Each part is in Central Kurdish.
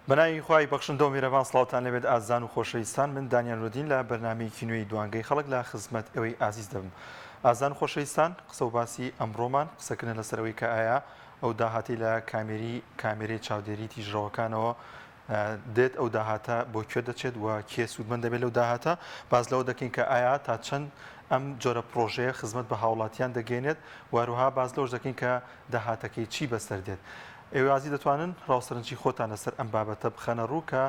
بەناوی خوای بەخشندە و میرەوان سڵاوتان لەبێت ئازان و خۆشەویستان من دانیال رودین لە بەرنامەیەکی نوێی دوانگەی خەڵک لە خزمەت ئەوەی ئازیز دەبم. ئازان و خۆشەویستان قسە و باسی ئەمڕۆمان قسەکردن لەسەرەوەی کە ئایا ئەو داهاتی لە کامێرەی چاودێری تیژڕەوەکانەوە دێت ئەو داهاتە بۆ کوێ دەچێت و کێ سوودمەند دەبێت لەو داهاتە باز لەوە دەکەین کە ئایا تا چەند ئەم جۆرە پرۆژەیە خزمەت بە هاوڵاتیان دەگەێنێت واروها باز لەوش دەکەین کە داهاتەکەی چی بەسەر دێت. ئێوازی دەتوانن ڕاوسەرنجی خۆتان لەسەر ئەم بابەتە بخەنە ڕوو کە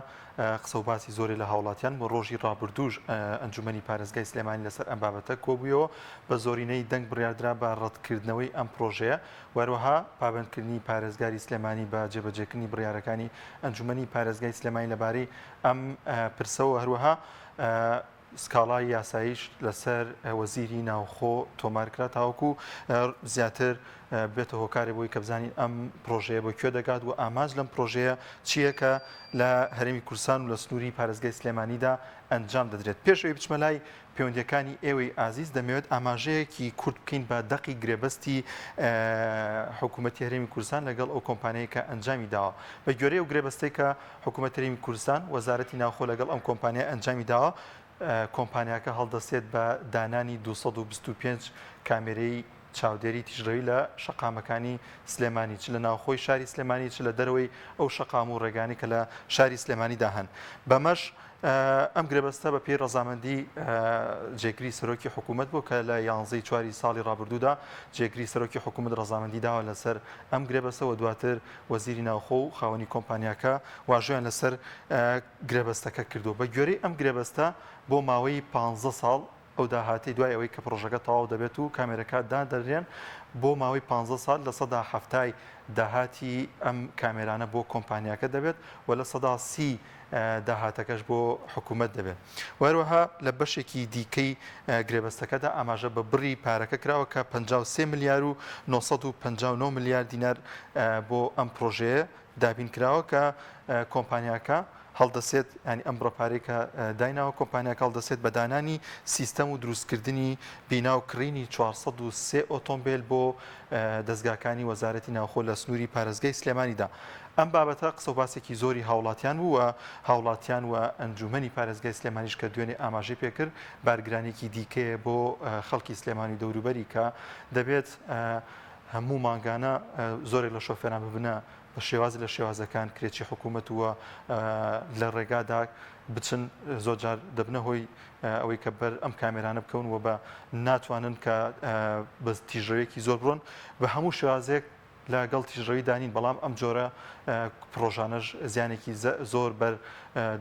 قسە و باسی زۆری لە هاوڵاتیان بۆ ڕۆژی ڕابردووش ئەنجومەنی پارێزگای سلێمانی لەسەر ئەم بابەتە کۆبوویەوە بە زۆرینەی دەنگ بڕیاردرا بە ڕەتکردنەوەی ئەم پرۆژەیە وەروەها پابندکردنی پارێزگاری سلێمانی بە جێبەجێکردنی بڕیارەکانی ئەنجومەنی پارێزگای سلێمانی لەبارەی ئەم پرسەوە هەروەها سکاڵای یاساییش لەسەر وەزیری ناوخۆ تۆمارکرا تاوەکو زیاتر بێتە هۆکارێ بۆی کە بزانین ئەم پرۆژەیە بۆ کوێ دەگات و ئاماژ لەم پرۆژەیە چییە کە لە هەرێمی کوردستان و لە سنووری پارێزگای سلێمانیدا ئەنجام دەدرێت. پێشەوەی بچمە لای پەیوەندیەکانی ئێوەی ئازیز دەمەوێت ئاماژەیەکی کورت بکەین بە دەقی گرێبەستی حکوومەتی هەرێمی کوردستان لەگەڵ ئەو کۆمپانیایی کە ئەنجامی داوە بە گوێرەی و گرێبەستەی کە حکوومەت هەرێمی کوردستان وەزارەتی ناوخۆ لەگەڵ ئەم کۆمپانیای ئەنجامی داوە کۆمپانیاکە هەڵدەستێت بە دانانی 225 کامێرەی چاودێری تیژڕەوی لە شەقامەکانی سلێمانی چ لە ناوخۆی شاری سلێمانی چ لە دەرەوەی ئەو شەقام و ڕێگانی کە لە شاری سلێمانیدا هەن. بەمەش ئەم گرێبەستە بە پێی ڕەزامەندی جێگری سەرۆکی حکوومەت بوو کە لە 11 چواری ساڵی ڕابردوودا جێگری سەرۆکی حکوومەت ڕەزامەندی داوە لەسەر ئەم گرێبەستەوە دواتر وەزیری ناوخۆ و خاوەنی کۆمپانیاکە واژۆیان لەسەر گرێبەستەکە کردو بە گوێرەی ئەم گرێبەستە بۆ ماوەی 15 ساڵ ئەو داهاتی دوای ئەوەی کە پرۆژەکە تەواو دەبێت و کامێرەکە دادەرێن بۆ ماوەی 15 سال لە سەدا هەفتای داهاتی ئەم کامێرانە بۆ کۆمپانیاکە دەبێت و لە سەدا 30 داهاتەکەش بۆ حکوومەت دەبێت. وەروەها لە بەشێکی دیکەی گرێبەستەکەدا ئاماژە بە بڕی پارەکە کراوە کە 53 ملیار و 959 ملیار دینار بۆ ئەم پرۆژەیە دابین کراوە کە کۆمپانیاکە هەڵدەسێت ینی ئەم بڕەپارێکە دایناوە کۆمپانیاکە هەڵدەسێت بە دانانی سیستەم و دروستکردنی بینا و کڕینی 403 ئۆتۆمبیل بۆ دەستگاکانی وەزارەتی ناوخۆ لە سنووری پارێزگای سلێمانیدا. ئەم بابەتە قسە و باسێکی زۆری هاوڵاتیان بوو و هاوڵاتیان و ئەنجومەنی پارێزگای سلێمانیش کە دوێنێ ئاماژەی پێکرد بارگرانێکی دیکەیە بۆ خەڵکی سلێمانی دەوروبەری کە دەبێت هەموو مانگانە زۆرێک لە شۆفێران ببنە بە شێوازی لە شێوازەکان کرێکی حکوومەت وە لە ڕێگادا بچن زۆرجار دەبنە هۆی ئەوەی کە بەر ئەم کامێرانە بکەون و بە ناتوانن کە بە تیژڕەوەیەکی زۆر بڕۆن بە هەموو شێوازێک لەگەڵ تیژڕەوی دانین بەڵام ئەم جۆرە پرۆژانەش زیانێکی زۆر بەر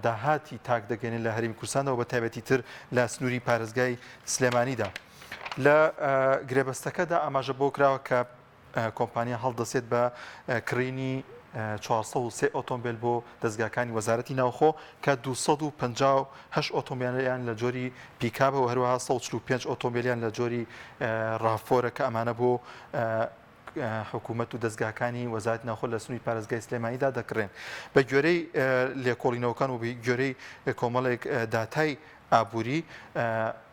داهاتی تاک دەگەێنێت لە هەرێمی کوردستانەوە بە تایبەتی تر لە سنووری پارێزگای سلێمانیدا. لە گرێبەستەکەدا ئاماژە بۆ کراوە کە کۆمپانیا هەڵدەسێت بە کڕینی 403 ئۆتۆمبیل بۆ دەستگاکانی وەزارەتی ناوخۆ کە 258 ئۆتۆمبیلیان لە جۆری پیکابە و هەروەها 145 ئۆتۆمبیلیان لە جۆری ڕافۆرە کە ئەمانە بۆ حکوومەت و دەستگاکانی وەزارەتی ناوخۆ لە سنووری پارێزگای سلێمانیدا دەکڕێن. بە گوێرەی لێکۆڵینەوەکان و گوێرەی کۆمەڵێک داتای ئابووری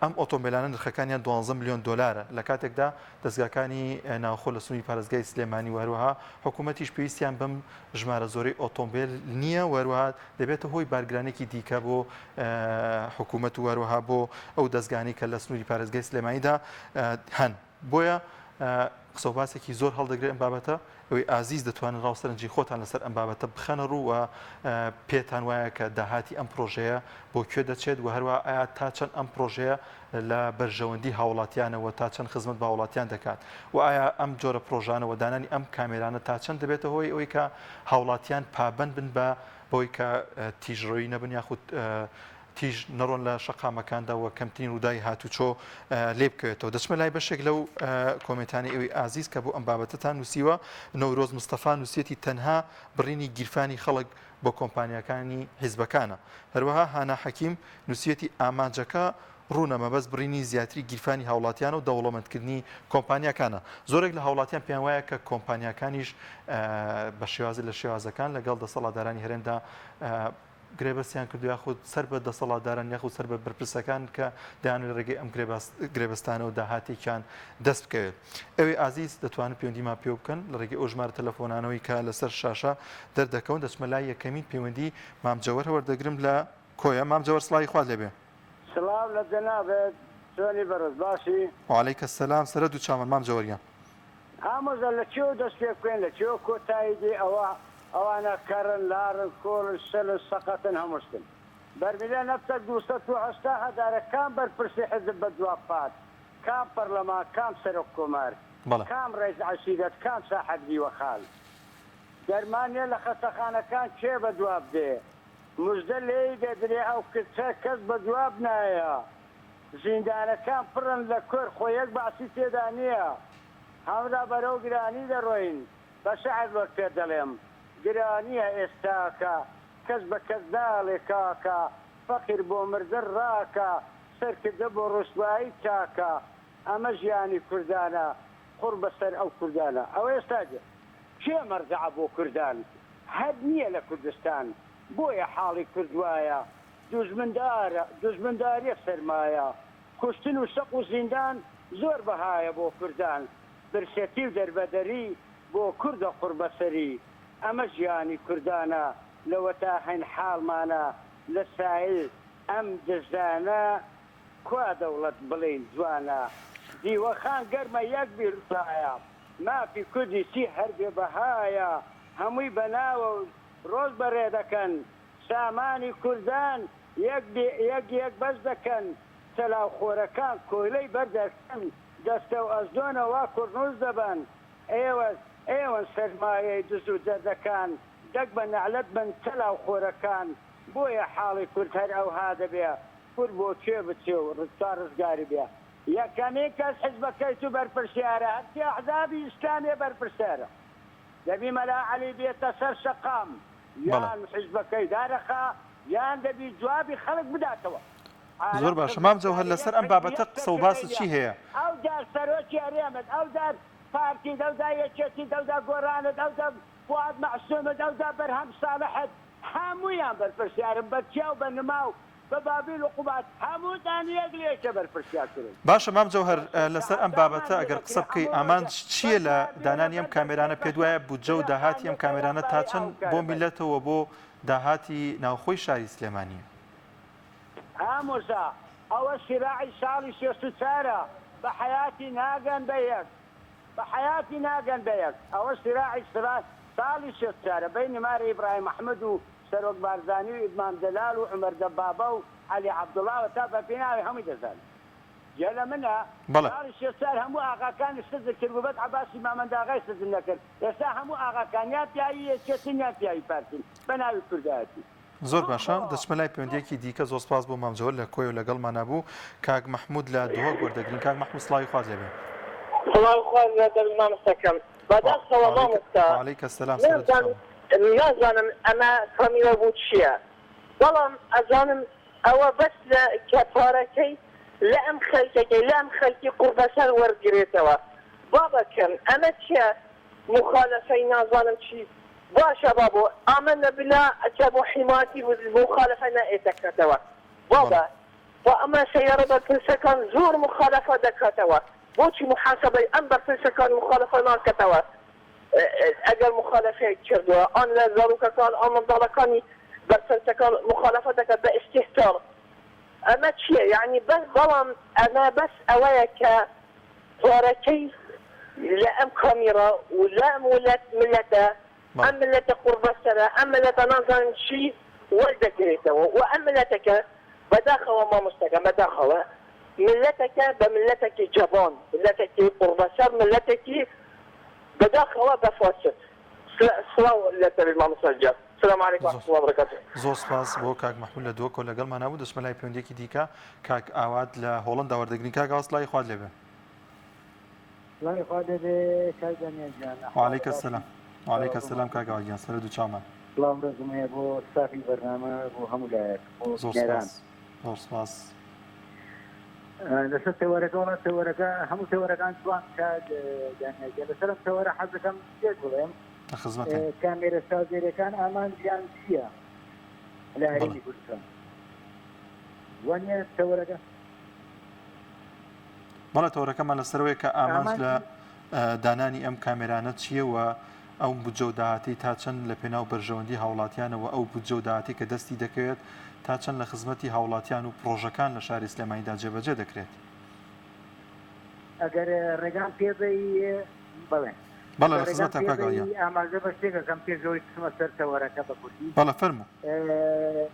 ئەم ئۆتۆمبیلانە نرخەکانیان 12 میلیۆن دلارە لە کاتێکدا دەستگاکانی ناوخۆ لە سنووری پارێزگای سلێمانی وەروەها حکوومەتیش پێویستیان بەم ژمارە زۆرەی ئۆتۆمبیل نییە وەروەها دەبێتە هۆی بارگرانێکی دیکە بۆ حکوومەت و وەروەها بۆ ئەو دەستگانی کە لە سنووری پارێزگای سلێمانیدا هەن. بۆیە قسە و باسێکی زۆر هەڵدەگرێت ئەم بابەتە ئەوەی ئازیز دەتوانن ڕاوسەرنجی خۆتان لەسەر ئەم بابەتە بخەنە ڕوو و پێتان وایە کە داهاتی ئەم پرۆژەیە بۆ کوێ دەچێت و هەروە ئایا تا چەند ئەم پرۆژەیە لە بەرژەوەندی هاوڵاتیانەوە تا چەند خزمەت بە هاوڵاتیان دەکات و ئایا ئەم جۆرە پرۆژانەوە دانانی ئەم کامێرانە تا چەند دەبێتە هۆی ئەوەی کە هاوڵاتیان پابند بن بە بۆی کە تیژڕۆیی نەبن یاخود تیژ نەڕۆن لە شەقامەکاندا و کەمترین ڕووداوی هاتوچۆ لێ بکەوێتەوە. دەچمە لای بەشێک لەو کۆمنتانی ئەوەی ئازیز کە بۆ ئەم بابەتتان نووسیوە. نەورۆز مستەفا نووسێتی تەنها بڕینی گیرفانی خەڵک بۆ کۆمپانیەکانی حیزبەکانە. هەروەها هانا حەکیم نووسێتی ئامانجەکە ڕوونە مەبەست بڕینی زیاتری گیرفانی هاوڵاتیان و دەوڵەمەندکردنی کۆمپانیەکانە. زۆرێک لە هاوڵاتیان پێیان وایە کە کۆمپانیەکانیش بە شێوازی لە شێوازەکان لەگەڵ دەسەڵاتدارانی هەرێمدا گرێبەستیان کردو یاخود سەر بە دەسەڵاتداران یاخود سەر بە بەرپرسەکان کە دەیانێت ڕێگەی ئەم گرێبەستانەوە داهاتێکیان دەست بکەوێت. ئەوەی ئازیز دەتوانن پەیوەندیمان پێ بکەن لە ڕێگەی ئەو ژمارە تەلەفۆنانەوەی کە لەسەر شاشە دەردەکەون. دەچمە لای یەکەمین پەیوەندی مام جەوەر وەردەگرم لە کۆیە. مام جەوەر سڵاوی خوا لێبێ. سڵاو لە جەنابێت چۆنی بەڕێز باشی؟ وعەلەیکە سەلام. سەرە دوو چاوان مام جەوەریان. ئامۆزە لە چێوە دەست پێ بکەین لە چێوە کۆتاییدی ئەوانە کەڕن لارن کۆڵن شەل سەقەتن هەمووشتن بەرمیلە نەفتە 280 هەزارەکان بەرپرسی حزب بە دوابپات کام پەرلەمان کام سەرۆک کۆمار کام ڕێز عەشیرەت کام ساحەت دیوەخاڵ دەرمانیە لە خەستەخانەکان کێ بە دواب دێ موژدە لێی دەدرێ ئەو کچە کەس بە دواب نایە زیندانەکان پڕن لە کۆر خۆیەک باسی تێدا نییە هەمدا بەرەو گرانی دەڕۆین بە شەعر وەک پێ دەڵێم گرانیە ئێستاکە کەس بە کەس ناڵێ کاکە فەقیر بۆ مردن ڕاکە سەرکردە بۆ ڕوسوایی چاکە ئەمە ژیانی کوردانە قوڕ بەسەر ئەو کوردانە ئەوە ئێستاجە کێ مەرجع بۆ کوردان هەر نییە لە کوردستان بۆیە حاڵی کردوایە دوژمنداریە سەرمایە کوشتن و شەق و زیندان زۆر بەهایە بۆ کوردان برسێتی و دەربەدەری بۆ کوردە قوربەسەری ئەمە ژیانی کوردانە لەوە تا هەین حاڵمانە لە سایل ئەم دزانە کوا دەوڵەت بڵین جوانە دیوەخان گەرمە یەک بیرتایە مافی کوردی سی هەر بێ بەهایە هەمووی بەناوە و ڕۆژ بەڕێ دەکەن سامانی کوردان یەک بەش دەکەن سەلاوخۆرەکان کۆیلەی بەردەکەن دەستە و ئەزدۆنەوە کوڕنووس دەبن ئێوە سەرمایەی دز و دەردەکان دەک بە نەعلەت بن سەلاوخۆرەکان بۆیە حاڵی کورد هەر ئەوها دەبێ کورد بۆ کوێ بچێ و ڕزگار ڕزگاری بێ یەکەمین کەس حیزبەکەیت و بەرپرسیارە هەرچی ئەحزابی ئیسلامێ بەرپرسیارە دەبی مەلا عەلی بێتە سەر شەقام یان حیزبەکەی دارەخا یان دەبی جوابی خەڵک بداتەوە. زۆر باشە مام جەوهەر لەسەر ئەم بابەتە قسە و باست چی هەیە؟ ئەو جار سەرۆکی هەرێمت ئەو جار پارتی دەودا یەکێتی دەودا گۆڕانت ئەودا فواد مەعسوومت ئەودا بەرهەم ساڵحەت هەموویان بەرپرسیارن بە چیا و بە نما و بە بابیل و قوبات هەمووتان یەک لێکە بەرپرسیار کردن. باشە مام جەوهەر لەسەر ئەم بابەتە ئەگەر قسە بکەی ئامان چییە لە دانانی ئەم کامێرانە پێت وایە بودجە و داهاتی ئەم کامێرانە تا چەند بۆ میلەتەوە بۆ داهاتی ناوخۆی شاری سلێمانیە؟ ئامۆزا ئەوە شیراعی ساڵی 64 بە حیاتی ناگەن بە یەک بە حیاتی ناگەن بە یەک ئەوە شیراعی ساڵی 64 بەینی مارە ئیبراهیم ئەحمەد و سەرۆک بارزانی و ئیدمان دەلال و عومەر دەبابە و عەلی عەبدوڵڵا و تا بە پێناوی هەمووی دەزانن. جا لە منە ساڵی 64 هەموو ئاغاکانی سزر کرد بووبەت عەباسی مامەنداغای سزر نەکرد ئێستا هەموو ئاغاکان یا پیاوی یەکێتن یا پیاوی پارتین بە ناوی کوردایەتی. زۆر باشە دەچمە لای پەیوەندیەکی دیکە زۆر سپاس بۆ مام جەوهەر لە کۆی و لەگەڵمان نەبوو کاک مەحموود لە دووە وەردەگرین. کاک مەحموود سڵاوی خوات لێبێ. سڵاو خوات لەگەڵ مامۆستاکەم بەدەستەوە مامۆستا وعەلەیکە سەلام. نازانم ئەمە کامیرە بوو چییە بەڵام ئەزانم ئەوە بەس لە کەپارەکەی لە ئەم خەلکەکەی لە ئەم خەلکی قوربەسەر وەرگێتەوە بابەکەن ئەمە چییە مخالفەی نازانم چی باشە بابۆ ئامەنە بلا ئەچە بۆ حیماتی مخالفە نائێتەکەتەوە بابە بۆ ئەمە سەیارە بەرپرسەکان زۆر مخالفە دەکاتەوە بۆچی محاسبەی ئەم بەرپرسەکان مخالفە ناکەتەوە ئەگەر مخالفەیە کردووە ئەن لە زاروکەکان ئەم منداڵەکانی بەرپرسەکان مخالفە دەکات بە ئیستیهتار ئەمە چییە یعنی بەس بەڵام ئەمە بەس ئەوەیە کە پارەکەی لە ئەم کامیرا و لە ئەم ملەتە ئەم ملەتە قوربەسەرە ئەم ملەتە نازانن چی وەردەگرێتەوە و ئەم ملەتەکە بەداخەوە مامۆستاکەم بەداخەوە ملەتەکە بە ملەتێکی جەبان ملەتێکی قوربەسەر ملەتێکی بەداخەوە بەفاسد. سڵاو لەسەر مامۆستا گیان. السلام عليكم ورحمة الله وبركاته. زۆر سپاس بۆ کاک مەحموود لە دووە کۆ لەگەڵمان نەبوو. دەچمە لای پەیوەندیەکی دیکە کاک ئاوات لە هۆڵەندا وەردەگرین. کاک ئاوا سڵاوی خوات لێبێ. سڵاوی خوات لێبێ کاک دانیێل گیان. وعەلەیکە سەلام. وعەلەیکە سەلام کاک ئاوا گیان سەرە دوو چاومان. سڵاو ڕێزم هەیە بۆ سافی بەرنامە بۆ هەموو لایەک زۆر سپاس. زۆر سپاس. لەسەر تێوەرەکەەوە تێوەرەکە هەموو تێوەرەکان جوان کات دانیێل گیان لەسەر تێوەرە حەزەکەم پێت بڵێم کامێرە سازێرەکان ئامان گیان چییە؟ لە هەرێمی کوردستان وانە تەوەرەکە بەڵێ تەوەرەکەمان لەسەرەوەی کە ئامانج لە دانانی ئەم کامێرانە چییە و ئەو بودجە و داهاتی تا چەند لە پێناو بەرژەوەندی هاوڵاتیانەوە ئەو بودجە و داهاتی کە دەستی دەکەوێت تا چەند لە خزمەتی هاوڵاتیان و پرۆژەکان لە شاری سلێمانیدا جێبەجێ دەکرێت ئەگەر ڕێگان پێبی بڵێ بەڵێ لە خزمەت کاگاڵیان ئاماژە بە شتێکەکەم پێشەوەی قسمە سەر تەوەرەکە بە کوردی بەڵێ فەرموو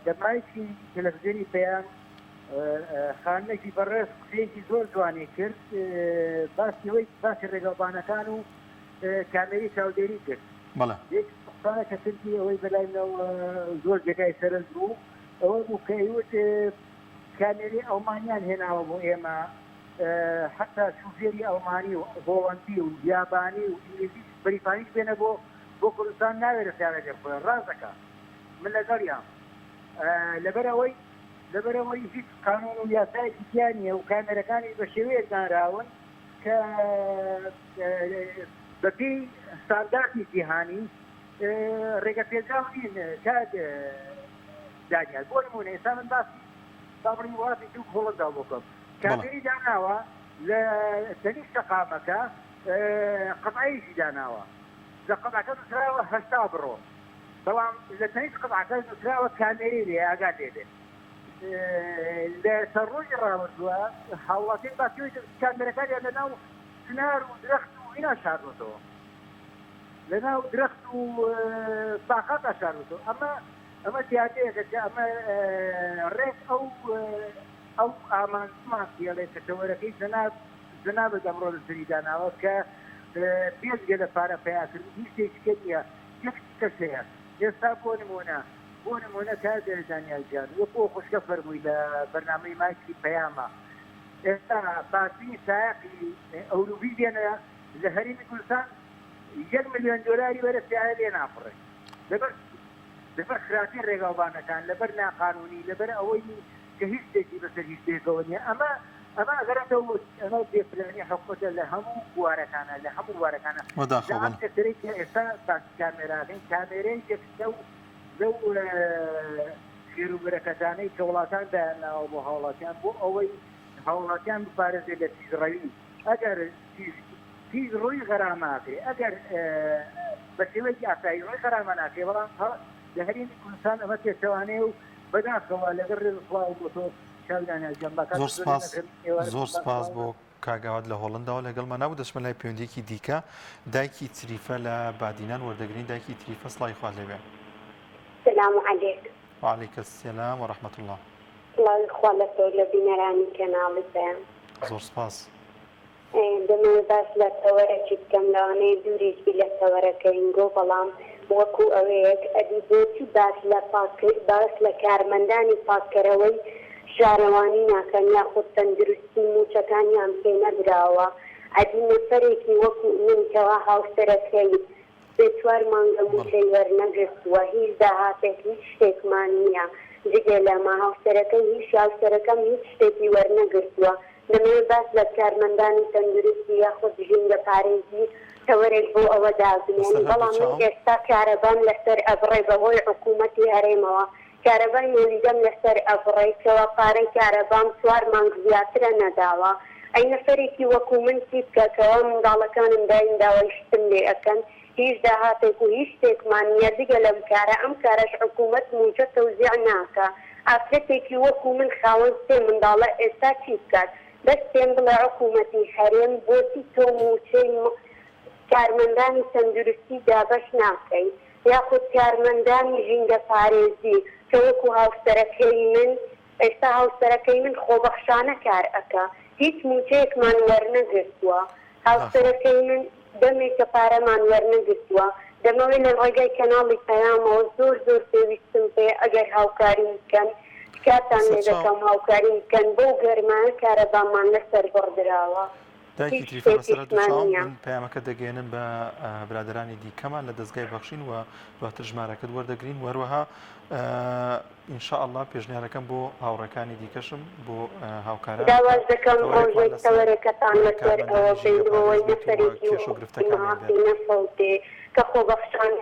دەمایکی تەلەڤیزیۆنی پێیان خانەێکی بەڕێز قسەیەکی زۆر جوانی کرد باسی ڕێگەڵبانەکان و کامێری چاودێری کرد بەڵێ یەک قسانێکە کردی ئەوەی بەلایمەوە زۆر جێگای سەرنج بوو ئەوە بوو کە ئەیوت کامێری ئەڵمانیان هێناوە بۆ ئێمە حتا شوفێری ئەڵمانی و هۆڵەندی و یابانی و ئینگلیزی بەریتانیش بێنە بۆ کوردستان ناوێت رەسیانە لێبخۆن ڕاستەکە من لەگەڵیان لەبەرەوەی هیچ قانون و یاسایەکی تیا نییە و کامێرەکانی بە شێوەیەک دانراون کە بەپێی ستانداردی جیهانی ڕێگە پێدراو نین کات دانیال بۆ نمونە ئێستا من باسی سابڕی وڵاتی دوو هۆڵەندا بۆکەم کامێری داناوە لە تەنیش سەقامەکە قەبعەیەکی داناوە لە قەبعەکە نووسراوە 80 بڕۆ بەڵام لە تەنیش قەبعەکە نووسراوە کامێری لێ ئاگات لێبێت لە سەرڕۆژی ڕاوردووە هاوڵاتیان باسیەوەی کامێرەکانیان لەناو سنار و درەخت و ئینا شاردوێتەوە لەناو درەخت و باخاتا شاردوێتەوە ئەمە دیاتەیەکە کە ئەمە ڕێک ئەو ئامانجمان پێڵێ کە تەوەرەکەی جەنابە دەمڕۆ لەسەری داناوە کە پێشگە لە پارە پیاکردن هیچ شتێکی نییە یەک کەسەیە ئێستا بۆ نمونە کار دانیال جان وەکو خوشکە فەرمووی لە بەرنامەی مایکی پەیامە ئێستا پارتنی سایقی ئەوروبی دێنە لە هەرێمی کوردستان 1 ملیۆن دۆلاری وەرە سیایە لێ ناپڕێ لەبەر خراپی ڕێگاڵبانەکان لەبەر ناقانونی لەبەر ئەوەی کە هیچ شتێکی بەسەر هیچ شتێکەوە نییە ئەمە ئەگەرەوە ئەمە بێپلانی حکومەتە لە هەموو بوارەکانە کەسەرێک ئێستا کامێراکەین کامێرەی جەکسە و لەو خێروبەرەکەتانەی کە وڵاتان دایاناوە بۆ هاوڵاتیان بۆ ئەوەی هاوڵاتیان بپارێزێت لە تیزڕەوی ئەگەر تیز ڕووی غەراماکرێ ئەگەر بە شێوەیەکی ئاسایی ڕووی غەرامە ناکرێ بەڵام لە هەرێمی کوردستان ئەمە پێچەوانەیە و بەداخەوە لەگەر ڕێزخوا و بۆ تۆ زۆر سپاس بۆ کاگاوات لە هۆڵنداوە لەگەڵمان نبوو دەچمە لای پەیوەندیەکی دیکە دایکی تریفە لە بادینان وەردەگرین دایکی تریفە سڵای خوا لێبێ السلام عليكم. وعليك السلام ورحمة الله. الله يخلى تولى بنراني كنال الزام. زور سباس. دمي باس لا تورك كملاني دوريش بلا تورك إنجو بلام وكو أويك أديبوتي باس لا كارمنداني فاكروي شارواني ناكن ياخد تندرستي موشا كان يامكينا دراوا أدي نفريكي وكو من كواها وستركي بێتوار مانگەموچەی وەرنەگرتووە هیچ داهاتێک هیچ شتێکمان نییە جگە لەمە هاوسەرەکەی هیچ هاوسەرەکەم هیچ شتێکی وەرنەگرتووە دەمەوێت باس لە کارمەندانی تەندروستی یاخود ژینگە پارێزی تەوەرێک بۆ ئەوە دابنێن بەڵام ئێستا کارەبام لەسەر ئەبڕێ بەهۆی حکوومەتی هەرێمەوە کارەبای مۆلیدەم لەسەر ئەبڕێ کەوە پارەی کارەبام 4 مانگ زیاترە نەداوە ئەی نەفەرێکی وەکو من چی بکەکەوە منداڵەکانم داین داوای شتم لێ ئەەکەن هیچ داهاتێک و هیچ شتێکمان نییە دیگە لەم کارە ئەم کارەش حکوومەت موجە تەوزیع ناکە ئافرەتێکی وەکو من خاوەن سێ منداڵە ئێستا چی بکات بەس پێم بڵێ حکوومەتی هەرێم بۆچی تۆ موچەی کارمەندانی تەندروستی دابەش ناکەی یاخود کارمەندانی ژینگە پارێزی کە وەکو هاوسەرەکەی من ئێستا هاوسەرەکەی من خۆبەخشانە کار ئەکا هیچ موچەیەکمان وەرنەگرتووە هاوسەرەکەی من دەمێکە پارەمان وەرنەگرتووە دەمەوێت لە ڕێگای کەناڵی پەیامەوە زۆر پێویستم پێ ئەگەر هاوکاری بکەن کاتان لێ دەکەم هاوکاری بکەن بۆ گەرمانە کارەبامان لەسەر بڕدراوە دایکی تریفە بەسەر دووچاوم من پەیامەکە دەگەێنن بە برادرانی دیکەمان لە دەستگای بەخشین و دواتر ژمارەکەت وەردەگرین وەروەها ئینشاءالله پێشنیارەکەم بۆ هاوڕەکانی دیکەشم بۆ هاوکاران داواز دەکەم ڕۆژێک تەوەرەکەتان لەسەر ئەوە بێنەوەی نەفەرێکی نەفەوتێ کە خۆبەخشان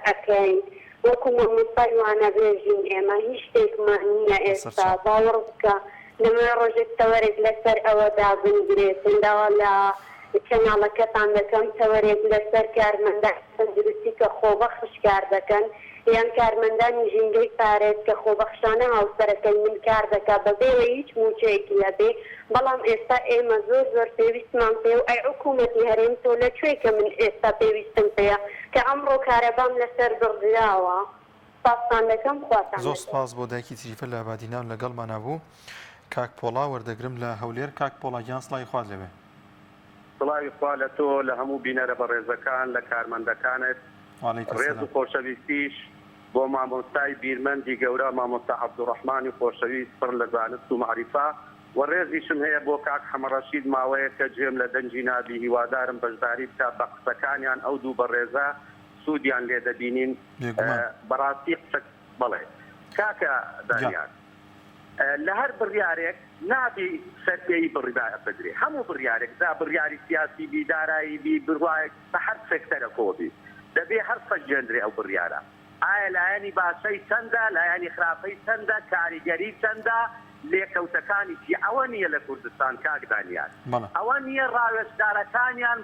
ئەکەین وەکو مامۆستای وانە بێژین ئێمە هیچ شتێکمان نییە ئێستا باوەڕ بکە لەمە ڕۆژێک تەوەرێک لەسەر ئەوەدا بنگرێت داوا لە کەناڵەکەتان دەکەم تەوەرێک لەسەر کارمەندان تەندروستی کە خۆبەخش کار دەکەن یان کارمەندانی ژینگەی پارێت کە خۆبەخشانە هاوسەرەکەی من کار دەکات بەبێوە هیچ موچەیەکی لەبێ بەڵام ئێستا ئێمە زۆر پێویستمان پێ و ئەی حکوومەتی هەرێم تۆ لەکوێ کە من ئێستا پێویستم پێە کە ئەمڕۆ کارەبام لەسەر بڕدراوە سپاسان دەکەم خواتان زۆر سپاس بۆ دایکی تریفە لە ئابادینان لەگەڵمانە بوو کاک پۆڵا وەردەگرم لە هەولێر کاک پۆڵا گیان سڵای خوارد لەبێ سڵاوی خوا لە تۆ لە هەموو بینەرە بە ڕێزەکان لە کارمەندەکانت ڕێز و خۆشەویستیش بۆ مامۆستای بیرمەندی گەورە مامۆستا عەبدوڕەحمانی خۆشەویست پڕ لە زانست و معریفە و ڕێزیشم هەیە بۆ کاک حەمەڕەشید ماوەیە کە جێم لە دەنجی نابی هیوادارم بەشداری بکات بە قسەکانیان ئەو دوو بە ڕێزە سوودیان لێ دەبینین بەڕاستی قسە بڵێ کاکە دانیار لە هەر بڕیارێک نابی سەرپێی بڕیدایە بدرێ هەموو بڕیارێک دا بڕیاری سیاسی بی دارایی بی بڕواایەک بە هەر سێکتەرە کۆبی دەبێ هەر سەرجێنرێ ئەو بڕیارە ئایا لایەنی باشەی چەندە لایەنی خراپەی چەندە کاریگەری چەندە لێکەوتەکانی چی ئەوە نییە لە کوردستان کاک دانیار ئەوە نییە ڕاوێژدارەکانیان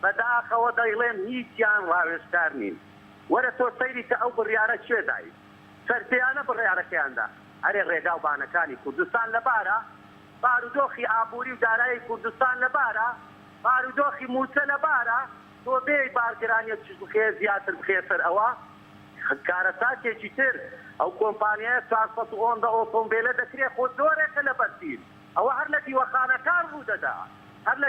بەداخەوە دەیڵێن هیچیان ڕاوێژدار نین وەرە تۆ سەیری کە ئەو بڕیارە چێدای سەرپێیانە بڕیارەکەیاندا ئەرێ ڕێگا و بانەکانی کوردستان لەبارە بارودۆخی ئابووری و دارایی کوردستان لەبارە بارودۆخی موچە لەبارە تۆ بێ بارگرانیە چخێ زیاتر بخێسەر ئەوە کارەساتێکی تر ئەو کۆمپانیایە 400 ئۆتۆمبیلە دەکرێت خۆ زۆرێکە لە بەرسیر ئەوە هەر لە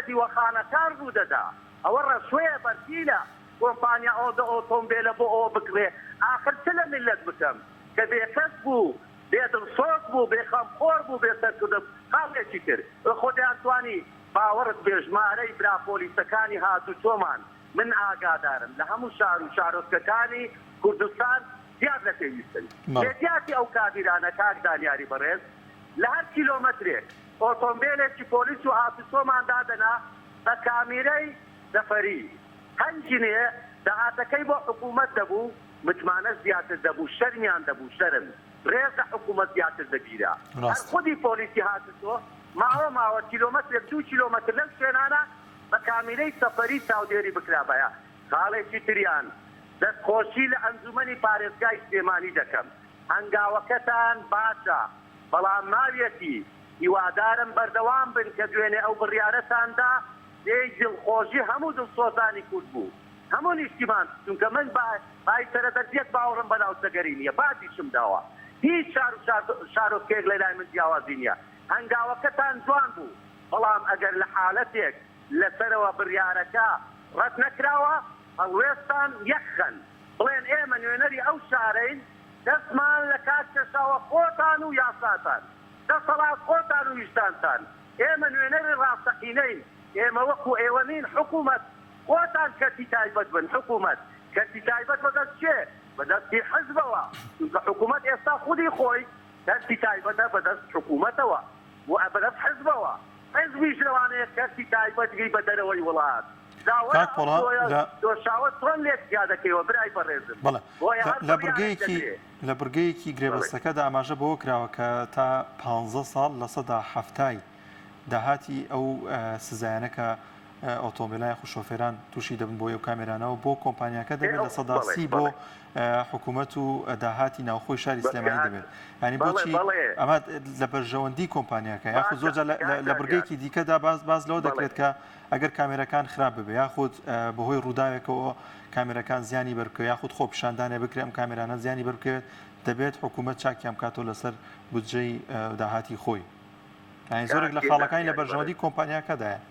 دیوەخانەکان ڕوو دەدا ئەوە ڕەشوەیە بەرسیلە کۆمپانیا ئۆتۆمبیلە بۆ ئەوە بکرێ ئاخر چ لە میلەت بکەم کە بێکەس بوو بێدڵسۆز بوو بێخەمخۆر بوو بێسەرکردم خاڵێکی کرد خۆ دەیانتوانی باوەڕت بێژمارەی برا پۆلیسەکانی هاتوچۆمان من ئاگادارم لە هەموو شار و شارۆچکەکانی کوردستان زیاد لە پێویستن لێتیاتی ئەو کابیرانە کاک دانیاری بەڕێز لە هەر کیلۆمەترێک ئۆتۆمبیلێکی پۆلیس و هاتوچۆمان دادەنا بە کامیرەی دەفەری هەنجینێ داهاتەکەی بۆ حکوومەت دەبوو متمانە زیاتر دەبوو شەرمیان دەبوو شەرم ڕێز لە حکوومەت زیاتر دەگیرا هەر خودی پۆلیسی هاتوچۆ ماوە کیلۆمەترێک 2 کیلۆمەتر لەم شوێنانە بە کامیرەی سەفەری چاودێری بکرابەیە خاڵێکی تریان دەستخۆشی لە ئەنجومەنی پارێزگای سلێمانی دەکەم هەنگاوەکەتان باشە بەڵام ماویەتی هیوادارم بەردەوام بن کە دوێنێ ئەو بڕیارەتاندا دێی دڵخۆشی هەموو دڵسۆزانی کورد بوو هەموو نیشتیمان چونکە من بای سەرەدەرزیەت باوەڕم بەناو سەگەری نییە بادیشم داوە هیچ شارۆکێک لە لای من جیاوازی نییە هەنگاوەکەتان جوان بوو بەڵام ئەگەر لە حالەتێک لەسەرەوە بڕیارەکە ڕەت نەکراوە هەڵوێستان یەکخەن بڵێن ئێمە نوێنەری ئەو شارەین دەستمان لە کات کێشاوە خۆتان و یاساتان دەسەڵات خۆتان و ویژدانتان ئێمە نوێنەری ڕاستەقینەین ئێمە وەکو ئێوەنین حکوومەت خۆتان کەسی تایبەت بن حکوومەت کەسی تایبەت بەدەست چێ بەدەستی حزبەوە چونکە حکوومەت ئێستا خودی خۆی کەسی تایبەتە بەدەست حکوومەتەوە و بەدەست حزبەوە حزبیش لەوانەیە کەسی تایبەتگەی بە دەرەوەی وڵات دۆشاوت تۆن لێک زیادەکەیەوە برای بەڕێزم لە بڕگەیەکی گرێبەستەکەدا ئاماژە بۆ کراوە کە تا 15 ساڵ لە سەدا هەفتای داهاتی ئەو سزایانەکە ئۆتۆمبیلای خوشۆفێران تووشی دەبن بۆ ئەو کامێرانەوە بۆ کۆمپانیاکە دەبێت لە سەداسی بۆ حکوومەت و داهاتی ناوخۆی شاری سلێمانی دەبێت ینی بۆچی ئەمە لە بەرژەوەندی کۆمپانیاکە یاخود زۆر لە بڕگەیەکی دیکەدا باز لەوە دەکرێت کە ئەگەر کامێرەکان خراپ ببێ یاخود بەهۆی ڕووداوێکەوە کامێرەکان زیانی بەرکە یاخود خۆ پیشاندانێ بکرێ ئەم کامێرانە زیانی بەرکێت دەبێت حکوومەت چاکیان بکاتەوە لەسەر بودجەی داهاتی خۆی زۆرێک لە خاڵەکانی لە بەرژەوەندی کۆمپانیاکەدایە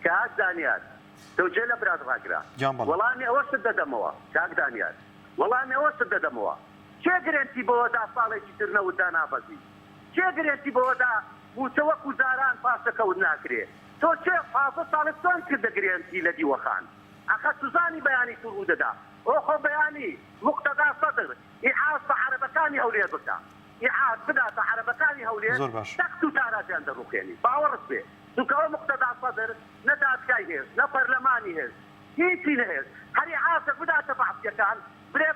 کاک دانیار تۆجێ لە برات ڕاگرا وەڵامی ئەوەشت دەدەمەوە کاک دانیار وەڵامی ئەوەشت دەدەمەوە چێ گرنتی بەوەدا ساڵێکی تر نەوتدا نابەزی چێ گرنتی بەوەدا موچە وەکو زاران پاسەکەوت ناکرێت تۆ چێ 15 ساڵت چۆن کردە گرنتی لە دیوەخان ئەخە سوزانی بەیانی توڕوو دەدا ئۆخۆ بەیانی مقتەدا سەدر ئیعاز بە عەرەبەکانی هەولێر بکە ئیعاز بداتە عەرەبەکانی هەولێر تەخت و تاراتیان دەڕوخێنی باوەڕت بێ چونکەوە مقتەدا سەدر نە دادگای هێز نە پەرلەمانی هێز هیچی نەهێز هەری عاسە بداتە بەعسیەکان برێ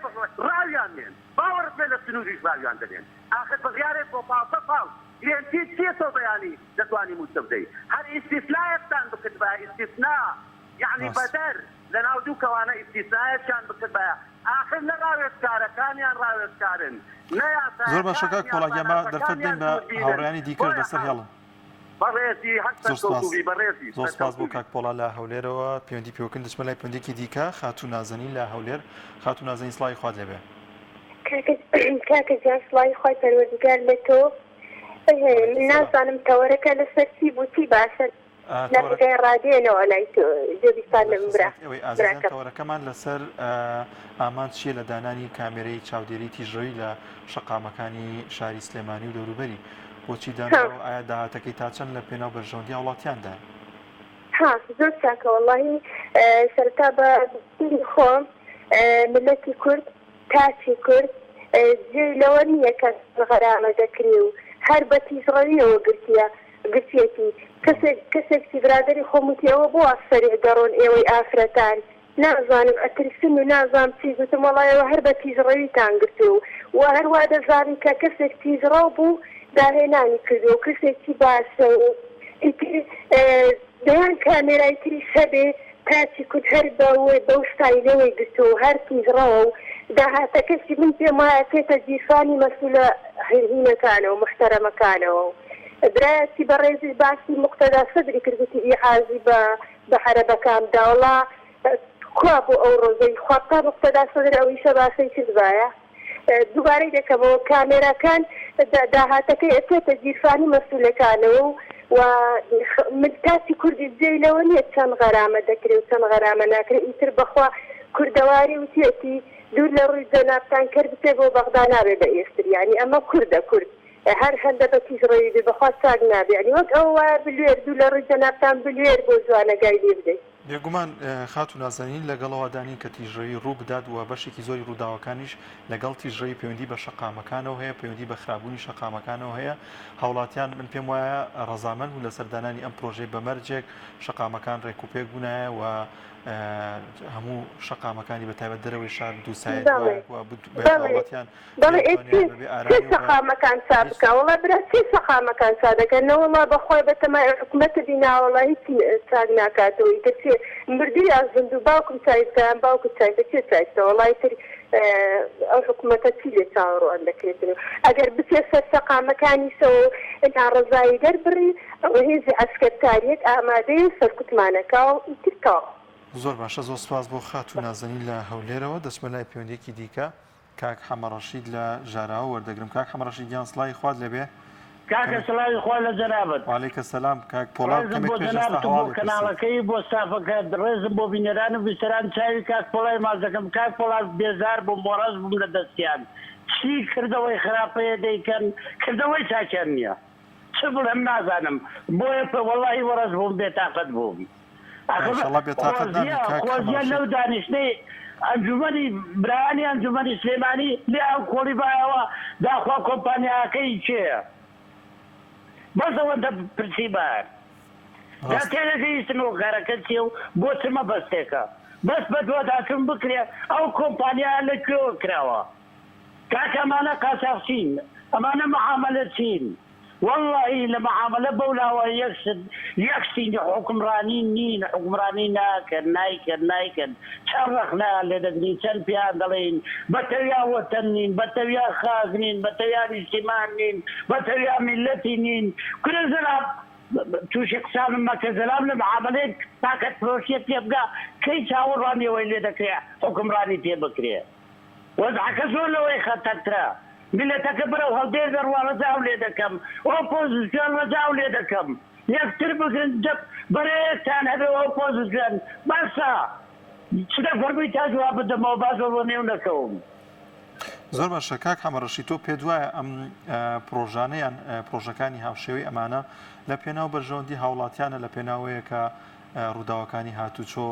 باویان نێن باوەڕ بێ لە سنووریش باویان دەنێن ئاخر بەغیارێک بۆ پاسە پاڵ گرێنتی چێتەوە بەیانی دەتوانی مستەفدەی هەر ئیستیفنایەکتان بکرد بە ئیستیفنا یعنی بەدەر لە ناو دوو کەوانە ئیستیفنایەکیان بکرد بە آخر لە ڕاوێژکارەکانیان ڕاوێژکارن زۆر باشە کاک پۆڵا ئێمە دەرفەت دێن بە هاوڕێیانی دیکە لەسەر هێڵن بەڕێزی هەستەکەوتوبی بەڕێزی زۆر سپاس بۆ کاک پۆڵا لە هەولێرەوە پەیوەندی پێوەکەن دەچمە لای پەیوەندێکی دیکە خاتوو نازەنین لە هەولێر خاتوو نازەنین سڵاوی خوات لێبێ کاکە جان سڵاوی خۆی پەروەردگار لە تۆ نازانم تەوەرەکە لەسەر چی بوو چی باشە لەگەی ڕادێنەوە لای تۆ جێبیستان لەم ئازیزان تەوەرەکەمان لەسەر ئامان چیە لە دانانی کامێرەی چاودێری تیژڕەوی لە شەقامەکانی شاری سلێمانی و دەوروبەری بۆچی داناوە ئایا داهاتەکەی تا چەند لە پێناو بەرژەوەندی وڵاتیاندا زۆر چاکە وەڵاهی سەرتا بە خۆم ملەتی کورد تاچی کورد جێ لەوە نییە کە غەرامە دەکری و هەر بە تیژڕەویەوە گرتیەتی کەسێکی برادری خۆموتیەوە بۆ ئەفسەرێ گەڕۆن ئێوەی ئافرەتان نازانم ئەترسم و نازانم چی گوتم وەڵایەوە هەر بە تیژڕەویتان گرتو و هەروە دەزانی کە کەسێک تیژڕەو بوو داهێنانی کردو و کەسێکی باشە و دەیان کامێرای تریش هەبێ تاچی کورد هەر بەو ستایلەوەی گرتو و هەر تیژڕەوە و داهاتەکەشی من پێم وایە تێتە جیرفانی مەسئولە هینەکانەوە محتەرەمەکانەوە برایەتی بەڕێزی باسی مقتەدا سەدری کردوتی ئیحازی بە حەرەبەکاندا وڵا کوا بۆ ئەو ڕۆژەی خوابتا مقتەدا سەدر ئەویشە باسەی کردبایە دووبارەی دەکەمەوە کامێراکان داهاتەکەی ئەتێتە جیرفانی مەسئولەکانەوە و تاچی کوردی جێ لەوە نییە چەند غەرامە دەکرێت و چەند غەرامە ناکرێت ئیتر بەخوا کوردەواری وتێتی دوور لە ڕووی جەنابتان کرد بچێ بۆ بەغدا نابێت بە ئێستر ینی ئەمە کوردە کورد هەر هەندە بە تیژڕەوی بێ بەخوا چاک نابێ ینی وەک ئەو وایە بلوێر دوو لە ڕووی جەنابتان بلوێر بۆ جوانەگای لێ بدەیت بێگومان خاتوو نازەنین لەگەڵەوەدانی کە تیژڕەوی ڕوو بدات و بەشێکی زۆری ڕووداوەکانیش لەگەڵ تیژڕەوی پەیوەندی بە شەقامەکانەوە هەیە پەیوەندی بە خراببوونی شەقامەکانەوە هەیە هاوڵاتیان من پێم وایە ڕەزامەند بوو لە سەردانانی ئەم پرۆژەی بەمەرجێک شەقامەکان ڕێکوپێک بوونایە و هەموو شەقامەکانی بە تایبەت دەرەوەی شار دووسایت وڵاتیان شەقامەکان چا بکە وڵا برا چی شەقامەکان چا دەکەنەوەڵا بەخۆی بەتەمای حکوومەتە بیناوەڵا هیچی چاک ناکاتەوەی کەچێ مردی ئازند و باوکم چایتکەیان باوکو چایتە چێ چایتەوە وڵای تر ئەو حکوومەتە چی لێ چاوەڕوان دەکرێتەوە ئەگەر بچێ سەر شەقامەکانیشەوە ڕزایی دەربڕی ئەوە هێزی عەسکەرتاریەک ئامادەیە سەرکوتمانەکە و ئیترکەوە زۆر باشە زۆر سپاس بۆ خاتوو نازەنین لە هەولێرەوە دەچمە لای پەیوەندێکی دیکە کاک حەمەڕەشید لە ژاراوە وەردەگرم کاک حەمەڕەشید گیان سڵاوی خوات لەبێ کاکە سڵاوی خوا لە جەنابەت وعەلەیکە سەلام کاک پۆڵا بۆ کەناڵەکەی بۆ ستافەکە ڕێزم بۆ بینەران و بیسەران چاوی کاک پۆڵای ماز دەکەم کاک پۆڵا بێزار بۆ مۆڕاز بووم لە دەستیان چی کردەوەی خراپەیە دەیکەن کردەوەی چاکیان نییە چ بڵێم نازانم بۆیە وەڵاهی وەڕەز بووم بێتاقەت بووم خۆزیان لەو دانیشتەی ئەنجومەنی برایانی ئەنجومەنی سلێمانی لێ ئەو کۆڵی بایەوە داخوا کۆمپانیاکەی چێە بەس ئەوەندە پرسی بار دا تێنەگەیشتنەوە کارەکە چێ و بۆ چمە بەستێکە بەس بە دووەداچون بکرێ ئەو کۆمپانیا لەکوێوە کراوە کاکە ئەمانە قاچاقچین ئەمانە مەعامەلە چین والله لە مەعامەلە بەولاوە یەکسین حکمڕانی نین حکمڕانی نایکرد چەند ڕەخنا لێ دەگرین چەند پیان دەڵێن بەتەویا وەتەن نین بەتەویا خاز نین بەتەویا نیشتیمان نین بەتەویا میلەتی نین کورە زەلام تووشی قسانم مەکە زەلام لە مەعامەلەیەک تاکەت پرۆشیە پێ بگا کەی چاوەڕوانیەوەی لێ دەکرێ حکمڕانی پێ بکرێ وەزعەکە زۆر لەوەی خەتەرترە ملەتەکە برەو هەڵدێر دەڕوا ڕەجاو لێ دەکەم ئۆپۆزیسیۆن ڕەجاو لێ دەکەم یەکتر بگرن بەڕێتان هەبێ ئۆپۆزیسیۆن بەسا چدە فەرمووی تا جواب بدەمەوە بازۆ بۆ نێو نەکەوم زۆر باشە کاک حەمەڕەشید تۆ پێت وایە ئەم پرۆژانەیان پرۆژەکانی هاوشێوەی ئەمانە لە پێناو بەرژەوەندی هاوڵاتیانە لە پێناوەیە کە ڕووداوەکانی هاتوچۆ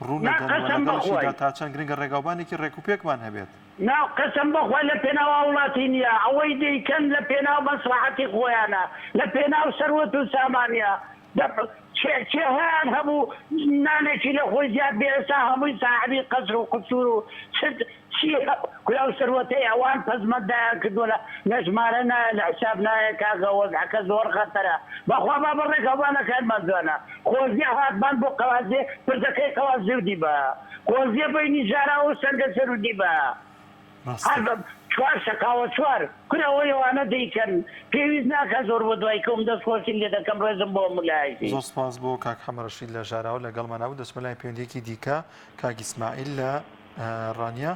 ڕوونەدەنەوەگەڵشیدا تا چەند گرنگە ڕێگاوبانێکی ڕێکوپێکمان هەبێت ناو قسم بخوا لە پێناو وڵاتی نییە ئەوەی دەیکەن لە پێناو مەسلحەتی خۆیانە لە پێناو سەروەت و سامانە چێ هەیان هەبوو نانێکی لە خۆی زیاد بێستا هەمووی ساحبی قەسر و قسوور و کولاو سەروەتەی ئەوان پەزمەتدایان کردووە لە ژمارە نایە لە حساب نایە کاگە وەزعەکە زۆر خەتەرە بەخوا با بڕێک ئەوانەکانمان جوانە خۆزیە هاتمان بۆ قەوازێ پردەکەی قەوازێ و دیبە خۆزیە بینی ژارا و سەردە سەر و دیبە چوار شەقاوە چوار کورەوەی ئەوانە دەیکەن پێویست ناکە زۆر بۆ دوای کەم دەستخۆشی لێ دەکەم ڕێزم بۆ مولایەتی زۆر سپاس بۆ کاک حەمەڕەشید لە ژاراوە لەگەڵمان نبوو دەچمە لای پەیوەندیەکی دیکە کاک ئیسماعیل لە ڕانیا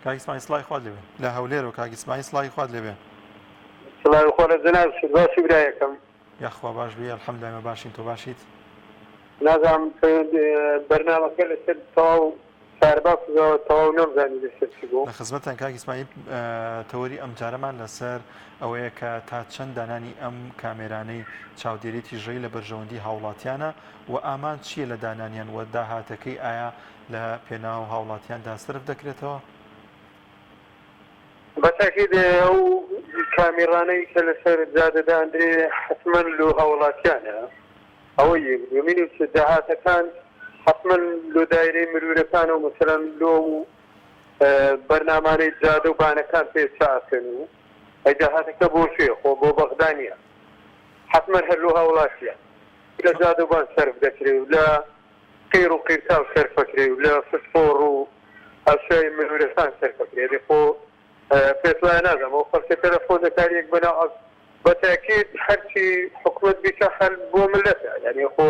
کاک ئیسماعیل سڵای خوات لێبێ لە هەولێرەوە کاک ئیسماعیل سڵای خوات لێبێ سڵای خۆ لە جەناب باسی برایەکەم یاخوا باش بێ ئەلحەمدولیلا باشین تۆ باشیت نازانم بەرنامەکە لەسەر تەواو سارباز تەواو نەمزانی لەسەر چی بوو لە خزمەتتان کاک ئیسماعیل تەوەری ئەم جارەمان لەسەر ئەوەیە کە تا چەند دانانی ئەم کامێرانەی چاودێریەتی ژەی لە بەرژەوەندی هاوڵاتیانە و ئامان چییە لە دانانیان و داهاتەکەی ئایا لە پێناو هاوڵاتیاندا سرف دەکرێتەوە؟ بەتاکید ئەو کامێرانەی کە لەسەر جادەدانرێ حتمەن لۆ هاوڵاتیانە ئەوەی یمینی داهاتەکان حتمەن لۆ دایرەی مرورەکان و مەسەلەن لۆ بەرنامانەی جادە و بانەکان پێچاکەن و ئەی داهاتەکە بۆ شوێ خۆ بۆ بەغدانیە حتمەن هەر لۆ هاوڵاتیە لە جادە و بان سەرف دەکرێت و لە قیر و قیرتا و سەرفەکرێ و لە فسفۆڕ و ئەشای مرورەکان سەرفەکرێ خۆ پێت وایە نازەم ئەو خەڵکە تەلەفۆن دەکارێک بەناو بەتاکید هەرچی حکومەت بیکە هەر بۆ ملەتە یعنی خۆ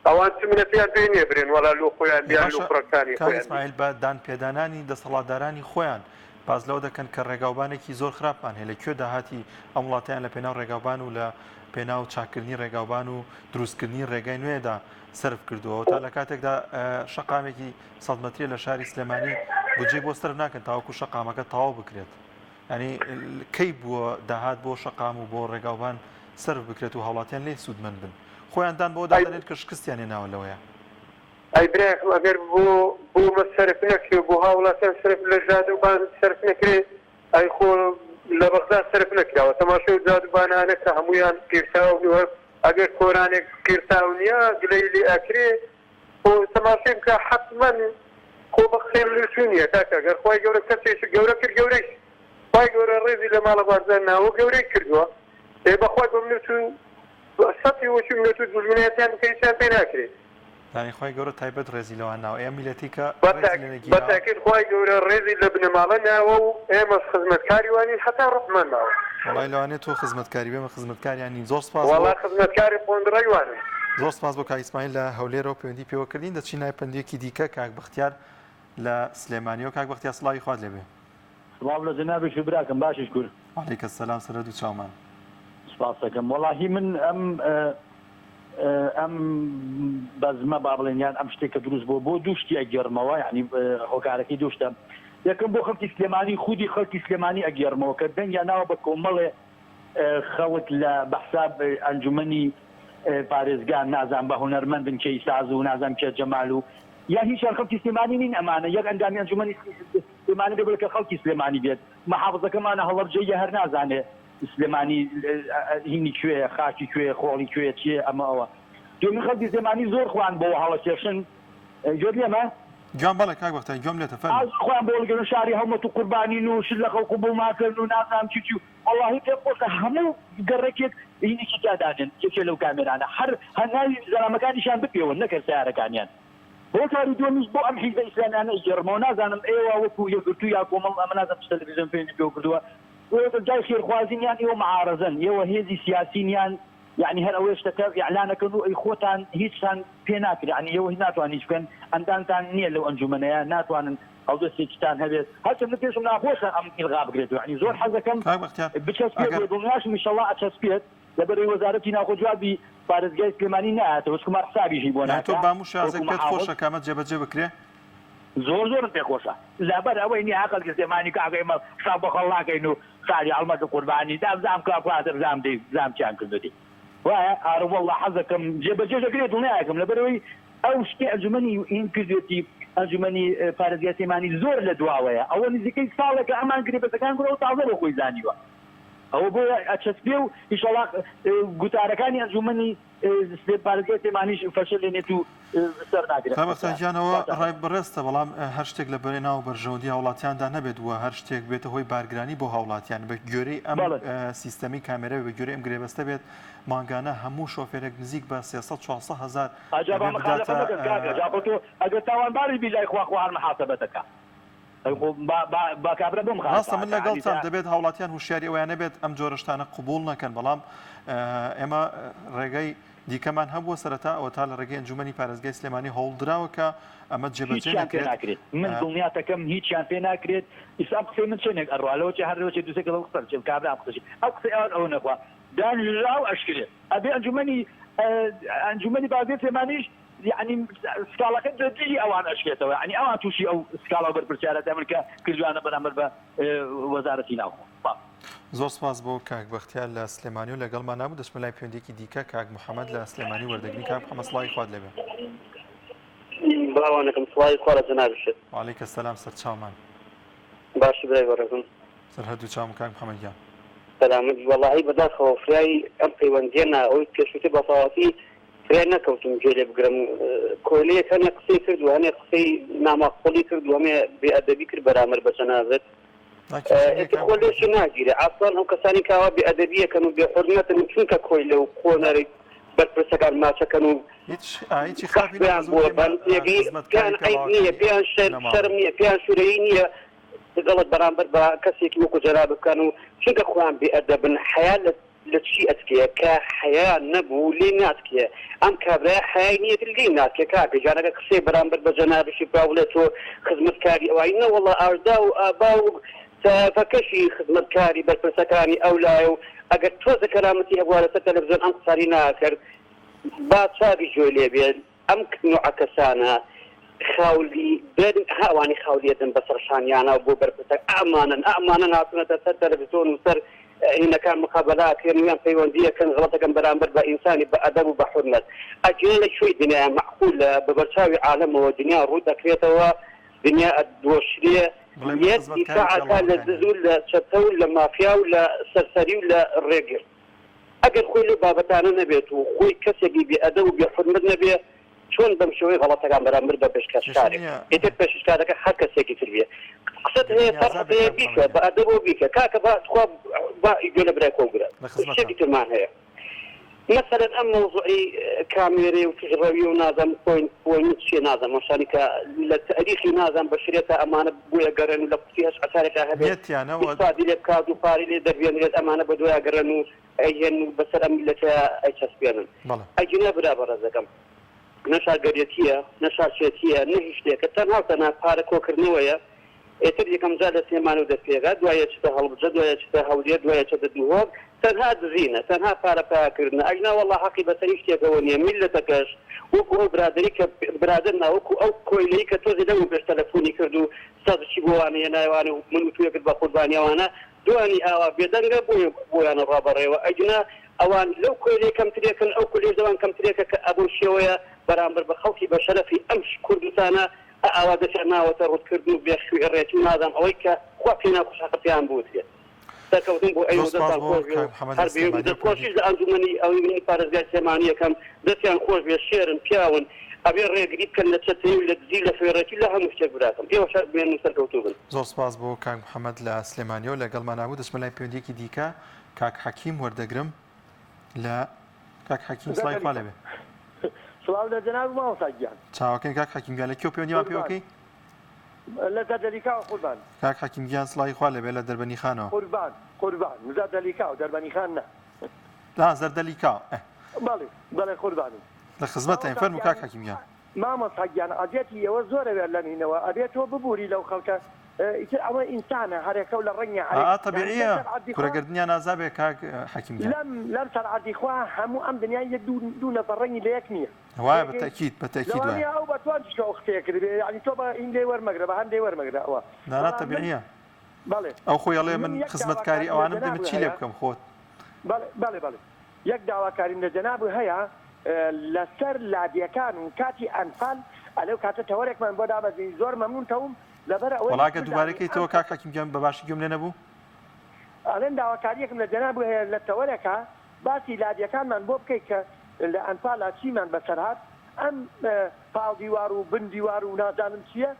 ئەوان چ منەتیان پێ نییە برێن وەڵا لۆ خۆیان بیان لۆ کوڕەکانی کاک ئیسماعیل بە دانپێدانانی دەسەڵاتدارانی خۆیان باز لەو دەکەن کە ڕێگاوبانێکی زۆر خراپمان هەیە لەکوێ داهاتی ئەم وڵاتیان لە پێناو ڕێگاوبان و لە پێناو چاکردنی ڕێگاوبان و دروستکردنی ڕێگای نوێدا سرف کردووە تا لە کاتێکدا شەقامێکی 100 مەتری لە شاری سلێمانی بودجێ بۆ سرف ناکەن تاوەکو شەقامەکە تەواو بکرێت ینی کەی بووە داهات بۆ شەقام و بۆ ڕێگاوبان سرف بکرێت و هاوڵاتیان لێ سوودمەند بن خۆیاندان بۆ دادەنێت کە شکستیان هێناوە لەوەیە ئەی براکم ئەگەر بۆ مەسەرف نەکرێ بۆ هاوڵاتیان سرف لە جادوبان سرف نەکرێت ئەی خۆ لە بەغدا سرف نەکراوە تەماشای جادوبانانە کە هەمویان پیرتاو ئەگەر کۆرانێک پیرتاو نییە گلەی لێ ئەکرێ خۆ تەماشای بکە حتمەن خۆ بە خێر لەچوونیە کاکە ئەگەر خۆی گەورە کەسێکی گەورە کرد گەورەی خۆی گەورە ڕێزی لە ماڵە بازار ناوە گەورەی کردووە ئێ بەخوای بە منێت و سەتی وەچی منێت و دژمنیەتیان بکەیتیان پێ ناکرێت دانی خۆی گەورە تایبەت ڕێزی لەوان ناوە ئێمە میلەتی کە بەتاکید خۆی گەورە ڕێزی لە بنەماڵە ناوە و ئێمەش خزمەتکاری وانی هەتا ڕحمان ماوە وڵای لەوانێت تۆ خزمەتکاری بێمە خزمەتکاریانی زۆر سپاس وڵا خزمەتکاری پۆندڕای وانم زۆر سپاس بۆ کاک ئیسماعیل لە هەولێرەوە پەیوەندی پێوە کردین دەچین نای پەندێکی دیکە کاک بەختیار لە سلێمانیەوە کاک بەختیار سڵاوی خوات لێبێ سڵاو لە جەنابێکی براکەم باشش کورد عەلەیکە سەلام سەرەر دوو چاومان سپاس دەکەم وەڵاهی من ئەم بەزمە با بڵێنیان ئەم شتێکە دروست بۆ دوو شتی ئەگەڕمەوە یعنی هۆکارەکەی دووشتە یەکەم بۆ خەڵکی سلێمانی خودی خەڵکی سلێمانی ئەگەڕمەوە کە دەنگیان ناوە بە کۆمەڵێ خەڵک لە بەحساب ئەنجومەنی پارێزگان نازان بە هونەرمەندن کەی ساز و نازان کێ جەمال و یا هیچ خەڵکی سلێمانی نین ئەمانە یەک ئەندامی ئەنجومەنی سلێمانی دەبێت کە خەڵکی سلێمانی بێت مەحافزەکەمانە هەڵەبجەیە هەر نازانێ سلێمانی هینی کوێ خاکی کوێ خۆڵی کوێ چیە ئەمە ئەوە دومی خەڵکی سلێمانی زۆر خوان بۆ هەڵەکێشن گوێت لێمە گوێم بەڵێ کاک بەختیار گوێم لێتە فەرموو خوان بۆ وەرگرتن شاری هەڵمەت و قوربانین و شت لە خەڵکو بۆ ماکردن و نازانم چی وەڵاهی پێم خۆشە هەموو گەڕێکێک هینێکی تیادانن یەکێ لەو کامێرانە هەر ناوی زەرامەکانیشان بپێوە نەکرد سیارەکانیان بۆ کاری دومیش بۆ ئەم حیزبە ئیسلامیانە ئیگەڕمەوە نازانم ئێوە وەکو یەکگرتو یا کۆمەڵ ئەمە نازانم تەلەڤیزیۆن پێی پێوە کردووە جای خێرخوازینیان ئێوە معارەزەن ئێوە هێزی سیاسینیان یعنی هەر ئەوەی شتەکە ئیعلانەکەن و ئەی خۆتان هیچتان پێ ناکرێت یعنی ئێوە ناتوانن هیچ بکەن ئەندانتان نییە لەو ئەنجومەنەیە ناتوانن هەڵدەستێکتان هەبێت هەرچەندە پێشم ناخۆشە ئەم ئیلغا بگرێت یعنی زۆر حەزەکەم بچەسپێت بۆ دڵنیاشم ئینشەڵڵا ئەچەسپێت لەبەرەوەی وەزارەتی ناخۆ جوابی پارێزگای سلێمانی نایەتەوە چکمە حسابیشی بۆ ناکات تۆ باموو شازێک پێت خۆشە کامە جێبەجێ بکرێ زۆرم پێ خۆشە لەبەر ئەوەی نییە خەڵکی سلێمانی کاگەی مە شا بەخەڵ ناکەین و ساری هەڵمەت و قوربانی دامزام کاپاتر زام دەی زامچیان کردوی وایە ئارە وەڵڵا حەزەکەم جێبەجێ دەکرێت دڵنیاکەم لەبەرەوەی ئەو شتی ئەنجومەنی این کردوێتی ئەنجومەنی پارێزگای سلێمانی زۆر لە دواوەیە ئەوە نزیکەی ساڵێکە ئەمان گرێبەتەکان گرەوە تازە بۆ خۆی زانیوە ئەوە بۆ ئەچەسبێ و ئیشەڵا گوتارەکانی ئەنجومەنی پارێزگای سلێمانیش فەشل لێنێت و سەر ناگرێت. تامەختانجیانەوە ڕای بەڕێستە بەڵام هەر شتێک لە بەرێ ناو بەرژەوەندی هاوڵاتیاندا نەبێت وە هەر شتێک بێتە هۆی بارگرانی بۆ هاوڵاتیان بە گوێرەی ئەم سیستەمی کامێرە بە گوێرەی ئەم گرێبەستە بێت مانگانە هەموو شۆفێرێک نزیک بە 300-400 هزار ئەگەر تاوانباری بیلای خواخوا هەر محاسەبە دەکات. ڕاستە من لەگەڵتان دەبێت هاوڵاتیان هوشیاری ئەویان نەبێت ئەم جۆرەشتانە قبول نەکەن بەڵام ئێمە ڕێگەی دیکەمان هەبووە سەرەتا ئەوە تا لە ڕێگەی ئەنجومەنی پارێزگای سلێمانی هەوڵدراوەکە ئەمە جێبەجێ ناکرێت. من دڵنیاتەکەم هیچیان پێ ناکرێت ئیسا قسەی من چێنێک ئەڕوالەوەی هەرەوەی دوسێک لەو قسە چێ کابرا قسەی ئەو قسەی ئەوە نەخوا دانراو ئەشکرێت ئەبێ ئەنجومەنی پارێزگای سلێمانیش يعني سكالة دي أوان أشكيتها يعني أوان توشي أو سكالة بربرشارة أمريكا كرجوانا برامر بوزارة ناو. زۆر سپاس بۆ کاک بەختیار لە سلێمانی و لەگەڵمان نبوو دەچمە لای پەیوەندیەکی دیکە کاک محەممەد لە سلێمانی وەردەگرین کاک محەممەد سڵاوی خوارد لەبێ. باوانەکەم سڵاوی خوارە جەنابیشت. وعەلەیکە سەلام سەرچاومان. باشی برای بەڕێزم. سەرهەردوو چاوم کاک محەممەدیان. سەلامت وەڵاهی بەداخەوە فریای ئەم پەیوەندیانە ئەوەی پێشووتێ بەتەواتی فرای نەکەوتم گوێ لێ بگرم کۆلەیەک هەنێ قسەی کرد و هەنێ قسەی نامەقبوڵی کرد و هەمێ بێئەدەبی کرد بەرامبەر بە جەنازەت خۆلێشی ناگیرێ ئاسان ئەو کەسانی کاوا بێئەدەبیەکەن و بێحورمەتن چونکە کۆی لەو خۆنەری بەرپرسەکان ماچەکەن و پیان عیب نییە پیان شەرم نییە پیان شورەیی نییە دەڵت بەرامبەر بە کەسێکی وەکو جەناب بکەن و چونکە خۆیان بێئەدەبن حیا لە چی ئەتکێ کە حیا نەبوو لێ ناتکێ ئەم کابرای حیای نیەت لێ ناتکێ کاکە جانەکە قسەی بەرامبەر بە جەنابشی باولێت تۆ خزمەتکاری ئەوای نەوەڵە ئاردا و ئابا و فەکەشی خزمەتکاری بەرپرسەکانی ئەولایە و ئەگەر تۆزە کەرامەتی هەبووە لەسەر تەلەڤیزیۆن ئەم قساری ناکرد با چاوی جوێ لێ بێت ئەم نوع کەسانە خاولی بێن هاوانی خاولیەتن بەسەرشانیانە بۆ بەرپرسەک ئامانە هاتونەتە سەر تەلەڤیزیۆن و سەر هینەکان مقابلەکردنیان پەیوەندیەکەن غڵەتەکەن بەرامبەر بە ئینسانی بە ئەدەب و بە حورمەت ئەجێ لە شوێی دنیا معقولە بە بەرچاوی عالەمەوە دنیا ڕوو دەکرێتەوە دنیا ئەدۆشرێ یەک دیفاعەکە لە دزول لە چەتە و لە مافیا و لە سەرسەری و لە ڕێگر ئەگەر خۆی لە بابەتانە نەبێت و خۆی کەسێکی بێ ئەدەب و بێ حورمەت نەبێت چۆن بەم شێوەی غەڵەتەکان بەرامبەر بە پێشکەشکارێک ئێتر پێشکارەکە هەر کەسێکی تر بێ قسەت هەیە فەرقت هەیە بیکە بە ئەدەبەوە بیکە کاکە بخوا گوێ لە برای کۆگرە شتێکی ترمان هەیە مثلا ئەم مەوزوعی کامێرەی و تژڕەوی و نازەم پۆینت چیە نازەم مەشانی کە لە تاریخی نازەم بەشرێتە ئەمانە بووە گەڕێن و لە قوتی هەش ئەسارێکە هەبێت ئیسادی لێ بکات و پاری لێ دەربێنرێت ئەمانە بە دوای گەڕێن و ئەیهێن و بەسەر ئەم میلەتە ئەیچەسپێنن ئەجینە برا بەڕێزەکەم نەشاگەریەتیە نەشاچێتیە نە هیچ شتێکە تەنها تەنها پارە کۆکردنەوەیە ئێتر یەکەم جا لە سلێمان و دەستپێکات دوایە چتە هەڵبجە دوایە چتە هەولێر دوایە چتە دووهۆک تەنها دزینە تەنها پارە پاکردنە ئەژنا وەڵا حەقی بەسەری شتێکەوە نییە میلەتەکەش وەکو ئەو برادری کە برادر ناوەکو ئەو کۆیلەی کە تۆزی لەو پێش تەلەفۆنی کرد و سەدشی بۆوانەیە نایوانە و من و توێ کرد بە قوربانیەوانە دوانی ئاوا بێدەنگە بۆیانە ڕابەڕێەوە ئەجنا ئەوان لەو کۆیلەی کەمترێکن ئەو کولێژ دەوان کەمترێکە کە ئەبوو شێوەیە بەرامبەر بە خەڵکی بە شەرەفی ئەم کوردستانە ئاوا دەچێت ناوەتە ڕوودکردن و بێخوێ ڕێتی و نازانم ئەوەی کە خوا پێ ناخۆشاکە پێیان بوتێت دەکەوتن بۆ ئەوە دەستخۆشیش لە ئەنجومەنی ئەوەی منی پارێزگای سلێمانی یەکەم دەستیان خۆش بێ شێرن پیاون ئەبێ ڕێگری بکەن لە چەتەی و لە دزی لە فێڕێتی لە هەموو شتێک براکەم ئێوە شار بێن و سەرکەوتوو بن. زۆر سپاس بۆ کاک محەممەد لە سلێمانیەوە لەگەڵمان نبوو دەچمە لای پەیوەندیەکی دیکە کاک حەکیم وەردەگرم لە کاک حەکیم سڵاوی خوا لەبێ. سڵاو لە جەناب ماوەساگیان چاوەکەن کاک حەکیمگیان لە کێو پەیوەندیمان پێوەکەی لە زەردەلیکاوە قوربان کاک حەکیمگیان سڵاوی خوا لەبێ لە دەربەنی خانەوە قوربان زەردەلیکاو دەربەنی خان نە زەردەلیکاو بەڵێ قوربانی لە خزمەتە فەرموو کاک حەکیمگیان مامەساگیان ئەدێتی ئێوە زۆرە لەمینەوە ئەبێتەوە ببووری لەو خەڵکە ئیتر ئەوە ئینسانە هەرێکە و لە ڕەنگی تەبیعیە کوڕەگردنیان نازابێ کاک حەکیمگیان لەم سەرعەتی خوا هەموو ئەم دنیا یەک دوو نەفەر ڕەنگی لە یەک نییە وایە بەتەکید وایە ئەو بەتوان شەو قسەیە کردێ ینی تۆ بە ئین لێ وەرمەگرە بە هەندێ وەرمەگرە ئەوە نانا تەبیعیە بەڵێ ئەو خۆی ئەڵێ من خزمەتکاری ئەوانم دەمت چی لێ بکەم خۆت بەڵێ یەک داواکاریم لە جەناب هەیە لەسەر لادیەکان و کاتی ئەنفال ئەلەو کاتە تەوەرێکمان بۆ دابەزین زۆر مەمنون تەوم لەبەر ئەوەی وڵاکە دووبارەکەی تەوە کاک حەکیمگیان بە باشی گوێم لێ نەبوو ئەڵێن داواکاریەکم لە جەناب هەیە لە تەوەرەکە باسی لادیەکانمان بۆ بکەیت کە لە ئەنفاڵا چیمان بەسەرهات ئەم پاڵ دیوار و بن دیوار و نازانم چییە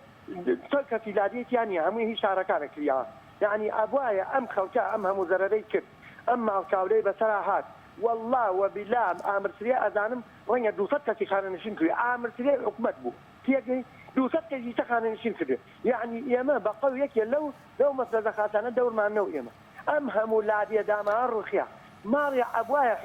کەسی لادیەتیان نیە هەمووی هیچ شارەکانە کریاوە یعنی ئەبوایە ئەم خەڵکە ئەم هەموو زەرەرەی کرد ئەم ماڵکاولەی بەسەرا هات والله وبالله ئامرسرێ ئەزانم ڕەنگە 200 کەسی خانەنشین کردی ئامرسرێ حکومەت بوو تێگەی 200 کەسی تە خانەنشین کردی یعنی ئێمە بەقەو یەکێ لەو مەسلە خاتانە دەورمانەوە ئێمە ئەم هەموو لادیە داماوە ڕوخیا ماڵی ئەبوایە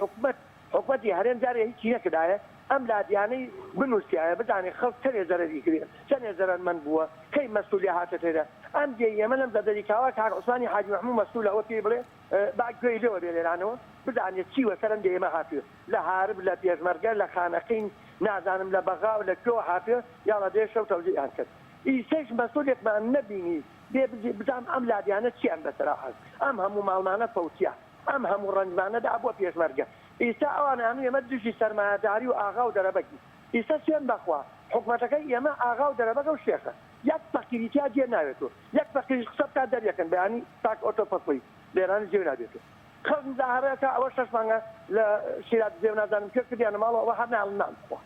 حکومەتی هەرێم جارێ هیچی نەکردایە ئەم لادیانەی بنووسیایە بزانێ خەڵک چەندێ زەرەری کرێ چەندێ زەرەرمەند بووە کەی مەسئولی هاتە تێدا ئەم دێ ئێمە لەم دەدەریکاوە کاک عوسمانی حاجی محموود مەسئول ئەوە پێی بڵێ با گوێی لێوە بێ لێرانەوە بزانێت چیوە سەرم دێ ئێمە هاتووە لە هارب لە پێشمەرگە لە خانەقین نازانم لە بەغا و لە کۆ هاتووە یاڵە دێ شەو تەوزیعیان کرد ئیسەش مەسئولێکمان نەبینی بزان ئەم لادیانە چیان بەسەرا هات ئەم هەموو ماڵمانە فەوتیە ئەم هەموو ڕەنجمانەدا بۆ پێشمەرگە ئیستا ئەوانانو ئێمە دوشی سەرمایه‌داری و ئاغا و دەرەبەکی ئیستا سوێن بەخوا حکومەتەکەی ئێمە ئاغا و دەرەبەکە و شێخە یەک فەقیریتیا جێ ناوێتەوە یەک فەقیریش قسە بکات دەریەکەن بەیانی تاک ئۆتۆپەپۆی لێرانی جێ نابێتەوە خەڵک مزاهرەکە ئەوە 6 مانگە لە شیرات جێ نازانم کرد کردیانە ماڵەوە ئەوە هەر ناڵ نامخوا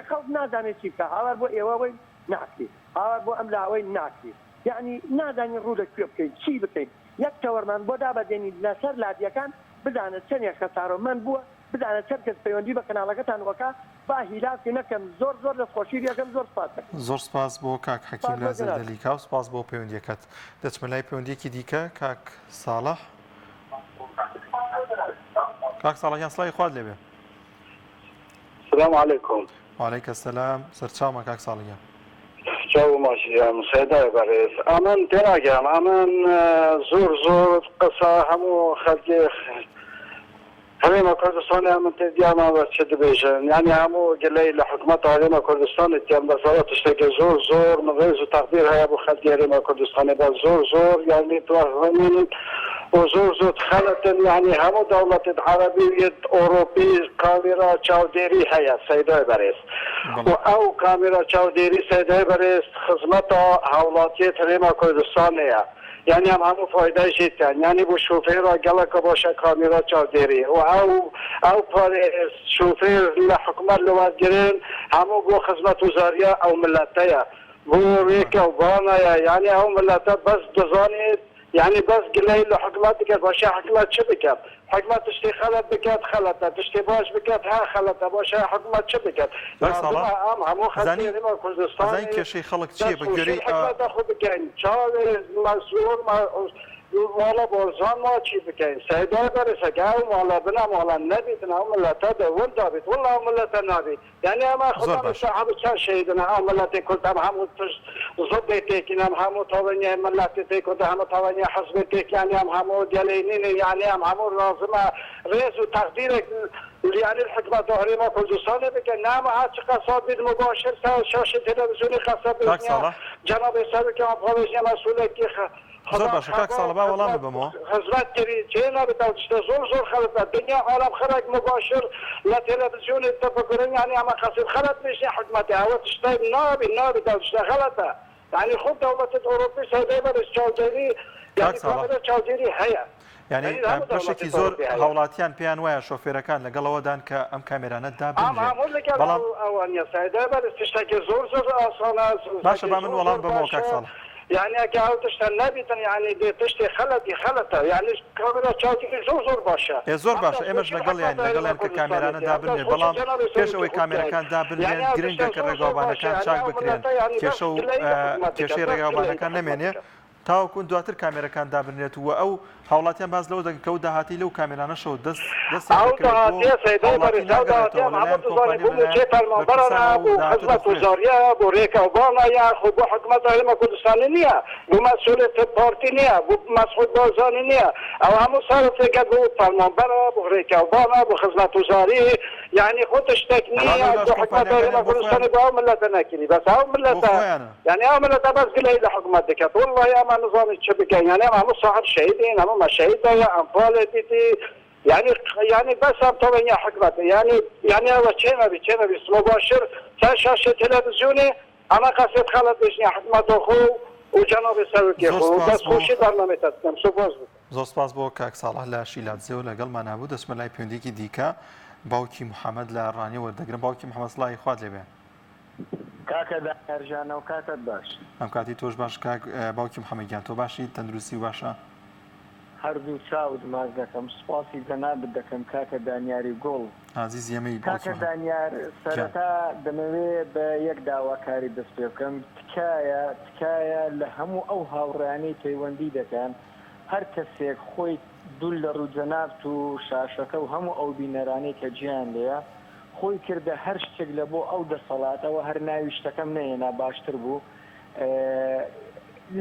خەڵک نازانێت چی بکە هاوار بۆ ئێوەوەی ناکری هاوار بۆ ئەم لاوەی ناکری یعنی نازانی ڕوو لە کوێ بکەین چی بکەین یەک تەوەرمان بۆ دابەدێنی لەسەر لادیەکان بزانێت چەندێک خەسارەمەند بووە بزانێت چەند کەس پەیوەندی بە کەناڵەکەتان وەکە با هیلاکی نەکەم زۆر دەستخۆشی یەکەم زۆر سپاس زۆر سپاس بۆ کاک حەکیم لە زەردەلیکا و سپاس بۆ پەیوەندیەکەت دەچمە لای پەیوەندیەکی دیکە کاک ساڵح کاک ساڵحیان سڵای خوارد لێبێ السلام عليكم. وعليك السلام سرچاومە کاک ساڵحیان جو ماشي مساعدة بريس أمن تراجع أمن زور قصة همو خلقي هريما كردستان أمن تديانا وشد بيجن يعني همو قلي لحكومة هريما كردستان تيام بصارة تشتكي زور من غير تقدير هيا أبو خلقي هريما كردستان بس زور يعني توهمين وزور خلت يعني همو دولة عربية أوروبية كاميرا چاوديري هيا سيدة بريس او کامیرا چاودێری سەدای بەرز خزمەتە هاوڵاتیە هەرێما کوردستانەیە یعنی همو فایدەی ژیتیان یعنی بۆ شوفێرە گەڵەکە باشە کامیرا چاودێری و ئەو شوفێر لە حکومەت لەوادگرن هەموو بۆ خزمەت وزاریە ئەو ملەتەیە بۆ ڕێکە و بانایە یعنی ئەو ملەتە بەس دەزانێت يعني بس قليل له حكمات بكات باشا حكمات شو بكات حكمات تشتي خلط بكات خلطة تشتي باش بكات ها خلطة باشا حكمات شو بكات مو خلطي ما كردستان زين كشي خلق شيء بقري حكمات اخو بكين شاور مسؤول والا بولزان ما چی بکن سیدای برسه که والا بنا والا نبید نه ملت داون دابید والله ملت نبید یعنی اما خدا صاحب چه شهیدنا هم ملت کلتم همون ضد تکینم همون توانی ملت تکود همون توانی حزب تک یعنی همون دلینی یعنی همون لازمه رئیس و تقدیر يعني الحكومة ظهري ما كردستان بكن نعم هاتش قصاب بيد مباشر شاشة تلفزيوني قصاب جناب سابق أبغى مسؤول كي زۆر باشە کاک ساڵبا وەڵام ببەمەوە خزمەتکردی چێ نابێت شتە زۆر خەڵەتە دنیا عالم خەرک مباشر لە تەلەڤیزیۆنی تەفەکرن یعنی ئەمە خەسب خەڵەت نیشتە حکومەتی ئەوە شتە نابێت شتە خەڵەتە یعنی خۆ دەوڵەتت ئۆروپی سەودای بەرز چاودێری یعنی کامێرە چاودێری هەیە یعنی بەشێکی زۆر هاوڵاتیان پێیان وایە شۆفێرەکان لەگەڵەوەدان کە ئەم کامێرانە دابنێت بەڵام ئەوانە سەودای بەرز تشتێکی زۆر ئاسانە باشە با من وەڵام بەمەوە کاک ساڵح يعني كاو تشتغل نبيتن يعني تشتي خلطة يعني كاميرا چاودێری زۆر باشە زۆر باشە ئێمەش لەگەڵیان کە کامێرانە دابنێت بەڵام پێش ئەوەی کامێرەکان دابنێن گرنگە کە ڕێگاوبانەکان چاک بکرێن کێشە و کێشەی ڕێگاوبانەکان نەمێنێ تاوەکو دواتر کامێرەکان دابنێت و ئەو هاوڵاتیان باز لەوە دەکەن کە و داهاتی لەو کامێرانەشەوە خزمەت وزاریە بۆ ڕێکەوبانە یاخۆ بۆ حکومەت هەرێما کوردستانی نییە بۆ مەسئولێت پارتی نییە بۆ مەسعود بارزانی نییە ئەو هەموو سەرۆکێکە بۆ فەرمانبەرە بۆ ڕێکەوبانە بۆ خزمەت وزاری یعنی خۆ شتێک نییە بۆ حکومەت هەرێما کوردستانی بۆ ئەو ملەتە نەکردی بەس ئەو ملەتە یعنی ئەو ملەتە بەس گلەی لە حکومەت دەکات والله ئەمە نظامی چ بکەین یعنی هەموو صاحب شهیدین هەموو مشاهد أنفال تي يعني بس طبعا يا حكمة يعني هو شيء بس مباشر شاشة تلفزيوني أنا قصيت خالد بيشني حكمة أخو وجناب السلوكي أخو بس خوشي برنامج تسلم سبوز زۆر سپاس بۆ کاک ساڵح لە شیلاتزێەوە لەگەڵمان نبوو دەچمە لای پەیوەندیەکی دیکە باوکی محەممەد لە ڕانی وەردەگرن باوکی محەممەد سڵای خوات لێبێ کاکە داهێرژانەوە کاتت باش ئەم کاتی تۆش باش کاک باوکی محەممەدیان تۆ باشی تەندروستی باشە هەردوو چاوت ماز دەکەم سپاسی جەنابت دەکەم کاکە دانیاری گۆڵ عزیز ئێمەی کاکە دانیار سەرەتا دەمەوێت بە یەک داواکاری دەست پێ بکەم تکایە لە هەموو ئەو هاوڕێیانەی پەیوەندی دەکەن هەر کەسێک خۆی دوول لە ڕووجەنابت و شاشەکە و هەموو ئەو بینەرانەی کە گیان لێە خۆی کردە هەر شتێک لە بۆ ئەو دەسەڵاتەوە هەر ناوی شتەکەم نەیەنا باشتر بوو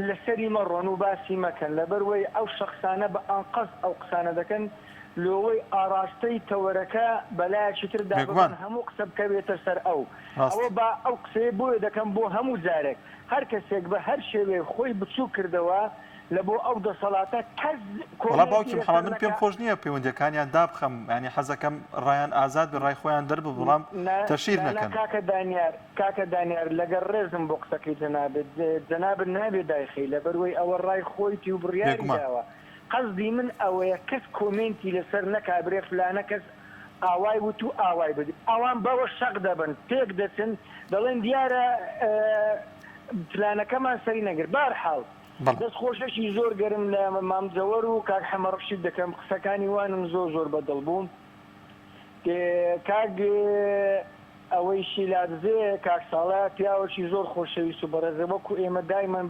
لەسەری مەڕۆن و باسی مەکەن لەبەروەی ئەو شخصانە بە ئەنقەس ئەو قسانە دەکەن لۆوەی ئاراستەی تەوەرەکە بەلایەکی تردا بکەن هەموو قسە بکەوێتە سەر ئەو با ئەو قسەیە بۆیە دەکەم بۆ هەموو جارێک هەر کەسێک بە هەر شێوێ خۆی بچوو کردەوە لە بۆ ئەو دەسەڵاتە کەس باوکی محەممەد من پێم خۆش نییە پەیوەندیەکانیان دابخەم ینی حەزەکەم ڕایان ئازاد بە ڕای خۆیان دەرب بڵام تەشیر نەکەن کاکە دانیار لەگەر ڕێزم بۆ قسەکەی جەنابەت نابێت دایخی لەبەروەی ئەوە ڕای خۆیتی و بڕیاری داوە قەزدی من ئەوەیە کەس کۆمنتی لەسەر نەکابرێ فلانە کەس ئاوای وت و ئاوای بدی ئەوان بەوە شەق دەبن پێک دەچن دەڵێن دیارە پلانەکەمان سەری نەگر بارحاڵ دەست خۆشەشی زۆر گەرم لە مامجەوەر و کاک حەمەڕەشید دەکەم قسەکانی وانم زۆر بەدڵ بووم کاک ئەوەی شیلاتزێ کاک ساڵە پیاوەکی زۆر خۆشەویست و بەڕێزە وەکو ئێمە دایمان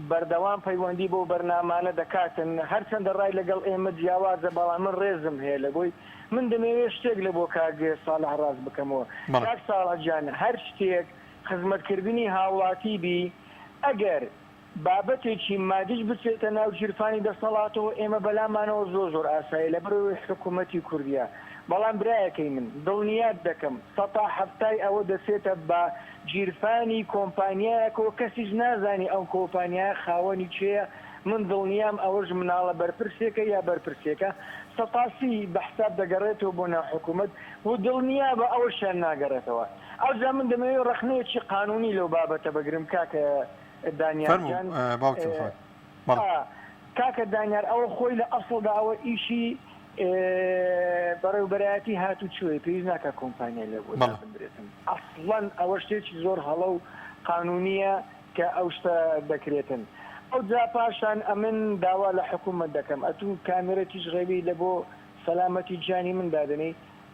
بەردەوام پەیوەندی بۆ بەرنامانە دەکاتن هەرچەندە ڕای لەگەڵ ئێمە جیاوازە بەڵام من ڕێزم هەیە لە بۆی من دەمەوێت شتێک لە بۆ کاک ساڵح ڕاست بکەمەوە کاک ساڵح جان هەر شتێک خزمەتکردنی هاوڵاتی بی ئەگەر بابەتێکی مادیش بچێتە ناو ژیرفانی دەسەڵاتەوە ئێمە بەلامانەوە زۆر ئاسایی لە بەرەوەی حکوومەتی کوردیا بەڵام برایەکەی من دڵنیات دەکەم سەتا هەفتای ئەوە دەچێتە بە گیرفانی کۆمپانیایەکەوە کەسیش نازانی ئەو کۆمپانیای خاوەنی چێە من دڵنیام ئەوەش مناڵە بەرپرسێکە یا بەرپرسێکە سەتاسی بە حساب دەگەڕێتەوە بۆ ناو حکوومەت و دڵنیا بە ئەوەشیان ناگەڕێتەوە ئەوجا من دەمەوێت ڕەخنەیەکی قانونی لەو بابەتە بەگرم کاکە دانیار کاکە دانیار ئەوە خۆی لە ئەسڵدا ئەوە ئیشی بەڕێوبەرایەتی هاتوو چوێ پێویست ناکە کۆمپانیا لە بۆ بندرێتن ئەسڵەن ئەوە شتێکی زۆر هەڵە و قانونیە کە ئەو شتە دەکرێتن ئەو جا پاشان ئەمن داوا لە حکوومەت دەکەم ئەتوو کامێرەتیش ڕێوی لە بۆ سەلامەتی جانی من دادنەی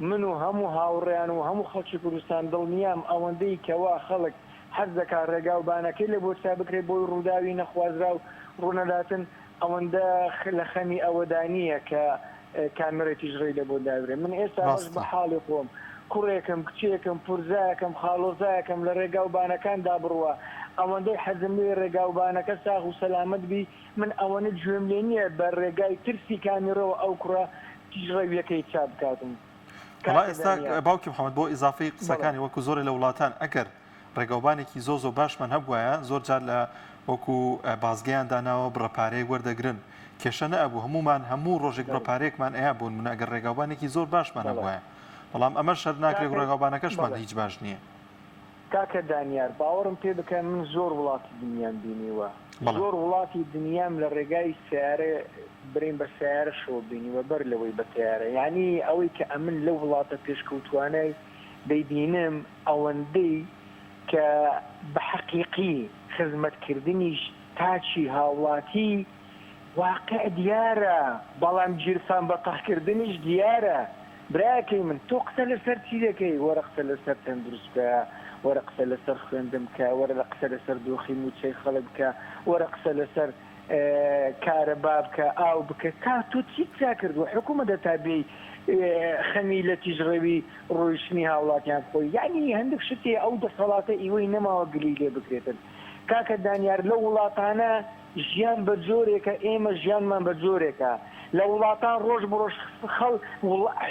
من و هەموو هاوڕێیان و هەموو خەڵکی کوردستان دڵنیام ئەوەندەی کەوا خەڵک حەز دەکات ڕێگا و بانەکەی لە بۆ چا بکرێت بۆی ڕووداوی نەخوازرا و ڕوونەداتن ئەوەندە لە خەمی ئەوەدانیە کە کامێرەتیش ڕێی لە بۆ داورێ من ئێستا بە حاڵی خۆم کوڕێکم کچێکم پورزایەکەم خاڵۆزایەکەم لە ڕێگا و بانەکاندا بڕوە ئەوەندەی حەزم لێ ڕێگاوبانەکە ساغ و سەلامت بی من ئەوەنە گوێم لێ نییە بە ڕێگای ترسی کامێرەوە ئەو کوڕە تیژڕەویەکەی چاپ بکاتم ئێستا باوکی محەممەد بۆ ئیزافەی قسەکانی وەکو زۆر لە وڵاتان ئەگەر ڕێگەوبانێکی زۆ باشمان هەبووایە زۆر جار لە وەکو بازگەیان داناوە بڕەپارەیەک وەردەگرن کێشە نەبوو هەمومان هەموو ڕۆژێک بڕەپارێکمان ئەیە بوون من ئەگەر ڕێگاوبانێکی زۆر باشمان هەبووایە بەڵام ئەمە شەر ناکرێت ڕێگاوبانەکەشمان هیچ باش نییە کاکە دانیار باوەڕم پێ بکەن من زۆر وڵاتی دنیام بینیوە زۆر وڵاتی دنیام لە ڕێگای سیارە برین بە سیارە شۆ بینیوە بەر لەوەی بە تیارە یعنی ئەوەی کە ئەمن لەو وڵاتە پێشکەوتوانەی دەیبینم ئەوەندەی کە بە حەقیقی خزمەتکردنیش تاچی هاوڵاتی واقع دیارە بەڵام گیرفان بە تەحکردنیش دیارە براکەی من تۆ قسە لەسەر چی دەکەی وەرە قسە لەسەر تەندروست بکە وەرە قسە لەسەر خوێندن بکە وەرە لە قسە لەسەر دۆخی موچەی خەڵک بکە وەرە قسە لەسەر کارەبا بکە ئاو بکە تا تۆ چیت چا کردووە حکوومەت دەتابێ خەمی لە تیژڕەوی ڕۆیشتنی هاوڵاتیان خۆی یعنی هەندێک شتێ ئەو دەسەڵاتە ئیوەی نەماوە گلی لێ بکرێتن کاکە دانیار لە وڵاتانە ژیان بە جۆرێکە ئێمە ژیانمان بە جۆرێکە لە وڵاتان ڕۆژ بڕۆژ خەڵ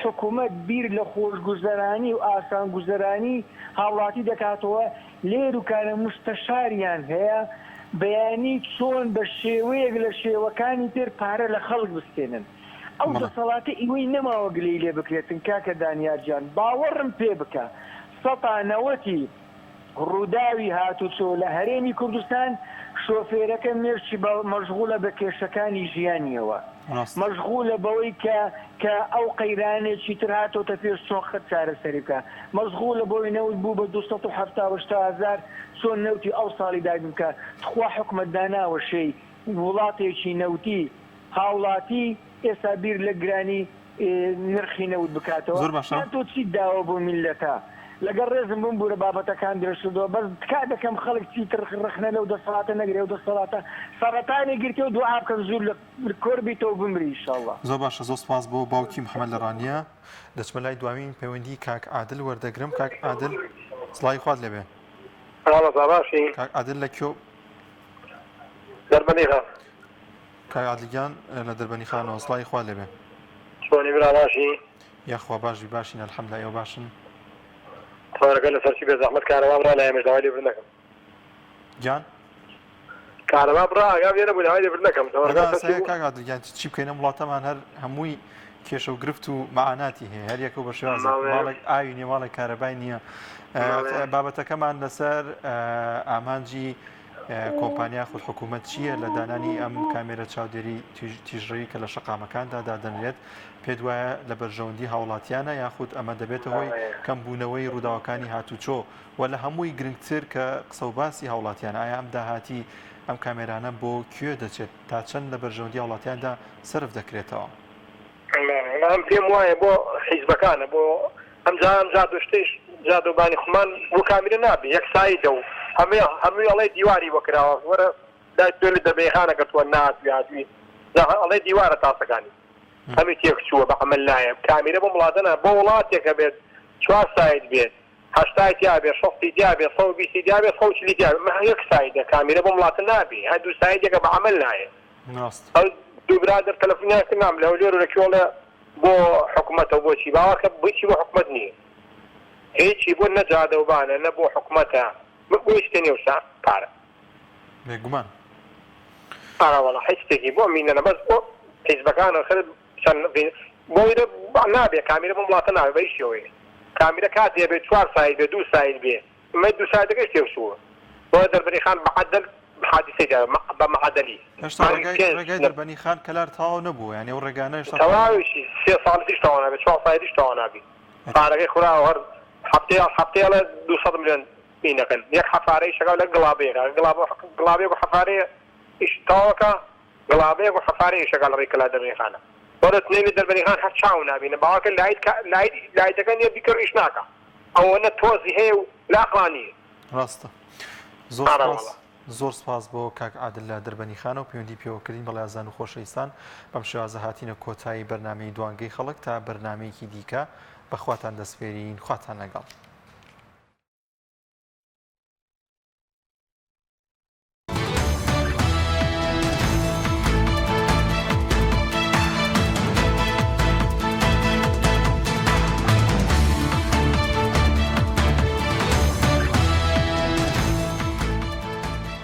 حکوومەت بیر لە خۆشگوزەرانی و ئاسان گوزەرانی هاوڵاتی دەکاتەوە لێر و کارە مستەشاریان هەیە بەیانی چۆن بە شێوەیەک لە شێوەکانی پێر پارە لە خەڵک بستێنن ئەو دەسەڵاتە ئیوەی نەماوە گلەی لێ بکرێتن کاکە دانیارجان باوەڕم پێ بکە سەتا نەوەتی ڕووداوی هاتوچۆ لە هەرێمی کوردستان شۆفێرەکە مێرچی مەشغولە بە کێشەکانی ژیانیەوە مەشغولە بەوەی کە ئەو قەیرانێکی تر هاتۆتە پێش چۆن خەت چارەسەری بکە مەشغولە بۆی نەوت بوو بە 270,000 چۆن نەوتی ئەو ساڵی دابین کە خوا حکومەتداناوە شەی وڵاتێکی نەوتی هاوڵاتی ئێستا بیر لە گرانی نرخی نەوت بکاتەوە تۆ چی داوە بۆ میلەتە لەگەڵ ڕێزم بووم بوورە بابەتەکان درێژکردەوە بەس تکا دەکەم خەڵک چی تر ڕخنە لەو دەسەڵاتە نەگرێ و دەسەڵاتە سەرەتانی گرتێ و دوعا بکەن زوو لە کۆربیتەوە بمری ئینشاءڵڵا. زۆر باشە زۆر سپاس بۆ باوکی محەممەد لە ڕانیە دەچمە لای دوامین پەیوەندی کاک عادل وەردەگرم کاک عادل سڵای خوات لەبێ باشی کاک عادل لە کێو دەربەنیخان کاک عادلگیان لە دەربەنیخانەوە سڵای خوات لەبێ چۆنی برا باشی یاخوا باشی باشین الحەمدلله ئێوە باشن تۆرەکە لە سەرچی بێ زەحمەت کارەوا بڕا لایەمەش داوای لێبر نەکەم گیان کارەوا بڕا ئاگام لێ نەبوو داوای لێبر نەکەم کاک عادلگیان چی بکەینە وڵاتەمان هەر هەمووی کێشە و گرفت و معاناتی هەیە هەر یەکەوە بە شێوازە ماڵێک ئاوی نییە ماڵێک کارەبای نییە بابەتەکەمان لەسەر ئامانجی کۆمپانیا خود حکوومەت چییە لە دانانی ئەم کامێرە چاودێری تیژڕەوی کە لە شەقامەکاندا دادەنرێت پێت وایە لە بەرژەوەندی هاوڵاتیانە یاخود ئەمە دەبێتە هۆی کەمبوونەوەی ڕووداوەکانی هاتوچۆ و لە هەمووی گرنگتر کە قسە و باسی هاوڵاتیان ئایا ئەم داهاتی ئەم کامێرانە بۆ کوێ دەچێت تا چەند لە بەرژەوەندی هاوڵاتیاندا سرف دەکرێتەوە ئەم پێم وایە بۆ حیزبەکانە بۆ ئەمجان جادشتش جادوبانی خمان بۆ کامیرە نابێ یەک سایدە و هەمووی ئەڵێ دیواری وەکراوە وەرە دای دەبێخانە کەتووە ناتوی ئەڵێ دیوارە تاسەکانی هەمی تێک چووە بە عمل لایە کامیرە بۆ وڵاتەنە بۆ وڵاتێکە بێت 4 ساید بێت 80 دیا بێت 60 دیا بێت 120 دیا بێت 140 دیا یەک سایدە کامیرە بۆ وڵاتە نابێ هەردوو سایدێکە بە عمل لایە دوو برادر تەلەفۆنیان لەو لێرە لەکوێڵە بۆ حکوومەتەوە بۆچی باوەکە بچی بۆ حکوومەت نییە هیچی بۆ نەجادەوبانە نە بۆ حکوومەتە بۆشتێ نێوسا پارە بێگومان ئاوەڵە هیچ شتێکی بۆ مینە بەس بۆ حیزبەکانە خرت بۆ نابێ کامیرە بۆ وڵاتە نابێ بە شێوەیە کامیرە کاتێ بێت 4 ساید بێ 2 ساید بێ مە 2 سایدەکەی تێوسووە بۆ دەربەنیخان بەعەدەل حادثەی بە معەدەلی ڕێگای دەربەنیخان کەلار تەواو نەبوو یعنی ئەو ڕێگانەش تەواویشی 3 ساڵیش تەواو نابێت 4 سایدیش تەواو نابێت پارەکەی خوراوە هەر هەفتەیە 200 میلیۆن بینەکەن یەک حەفارەی شەکاو لە گڵابەیەکە گڵابێک و حەفارەیە ئیشتاوەکە گڵابەیەک و حەفارەیە شەکال ڕێکە لە دەربەنیخانە وەرت نێوی دەربەنیخان هەر چاو نابینە باوەکە لایتەکە نییە بیکەڕ ئیش ناکە ئەوەنە تۆزی هەیە و لاقڵانیە ڕاستە زۆر سپاس بۆ کاک عادل لە دەربەنیخانە و پەیوەندی پێوەکردین بەڵێ ئازان و خۆشەویستان بەم شێوازە هاتینە کۆتایی بەرنامەی دوانگەی خەڵک تا بەرنامەیەکی دیکە بەخواتان دەسپێرین خواتان لەگەڵ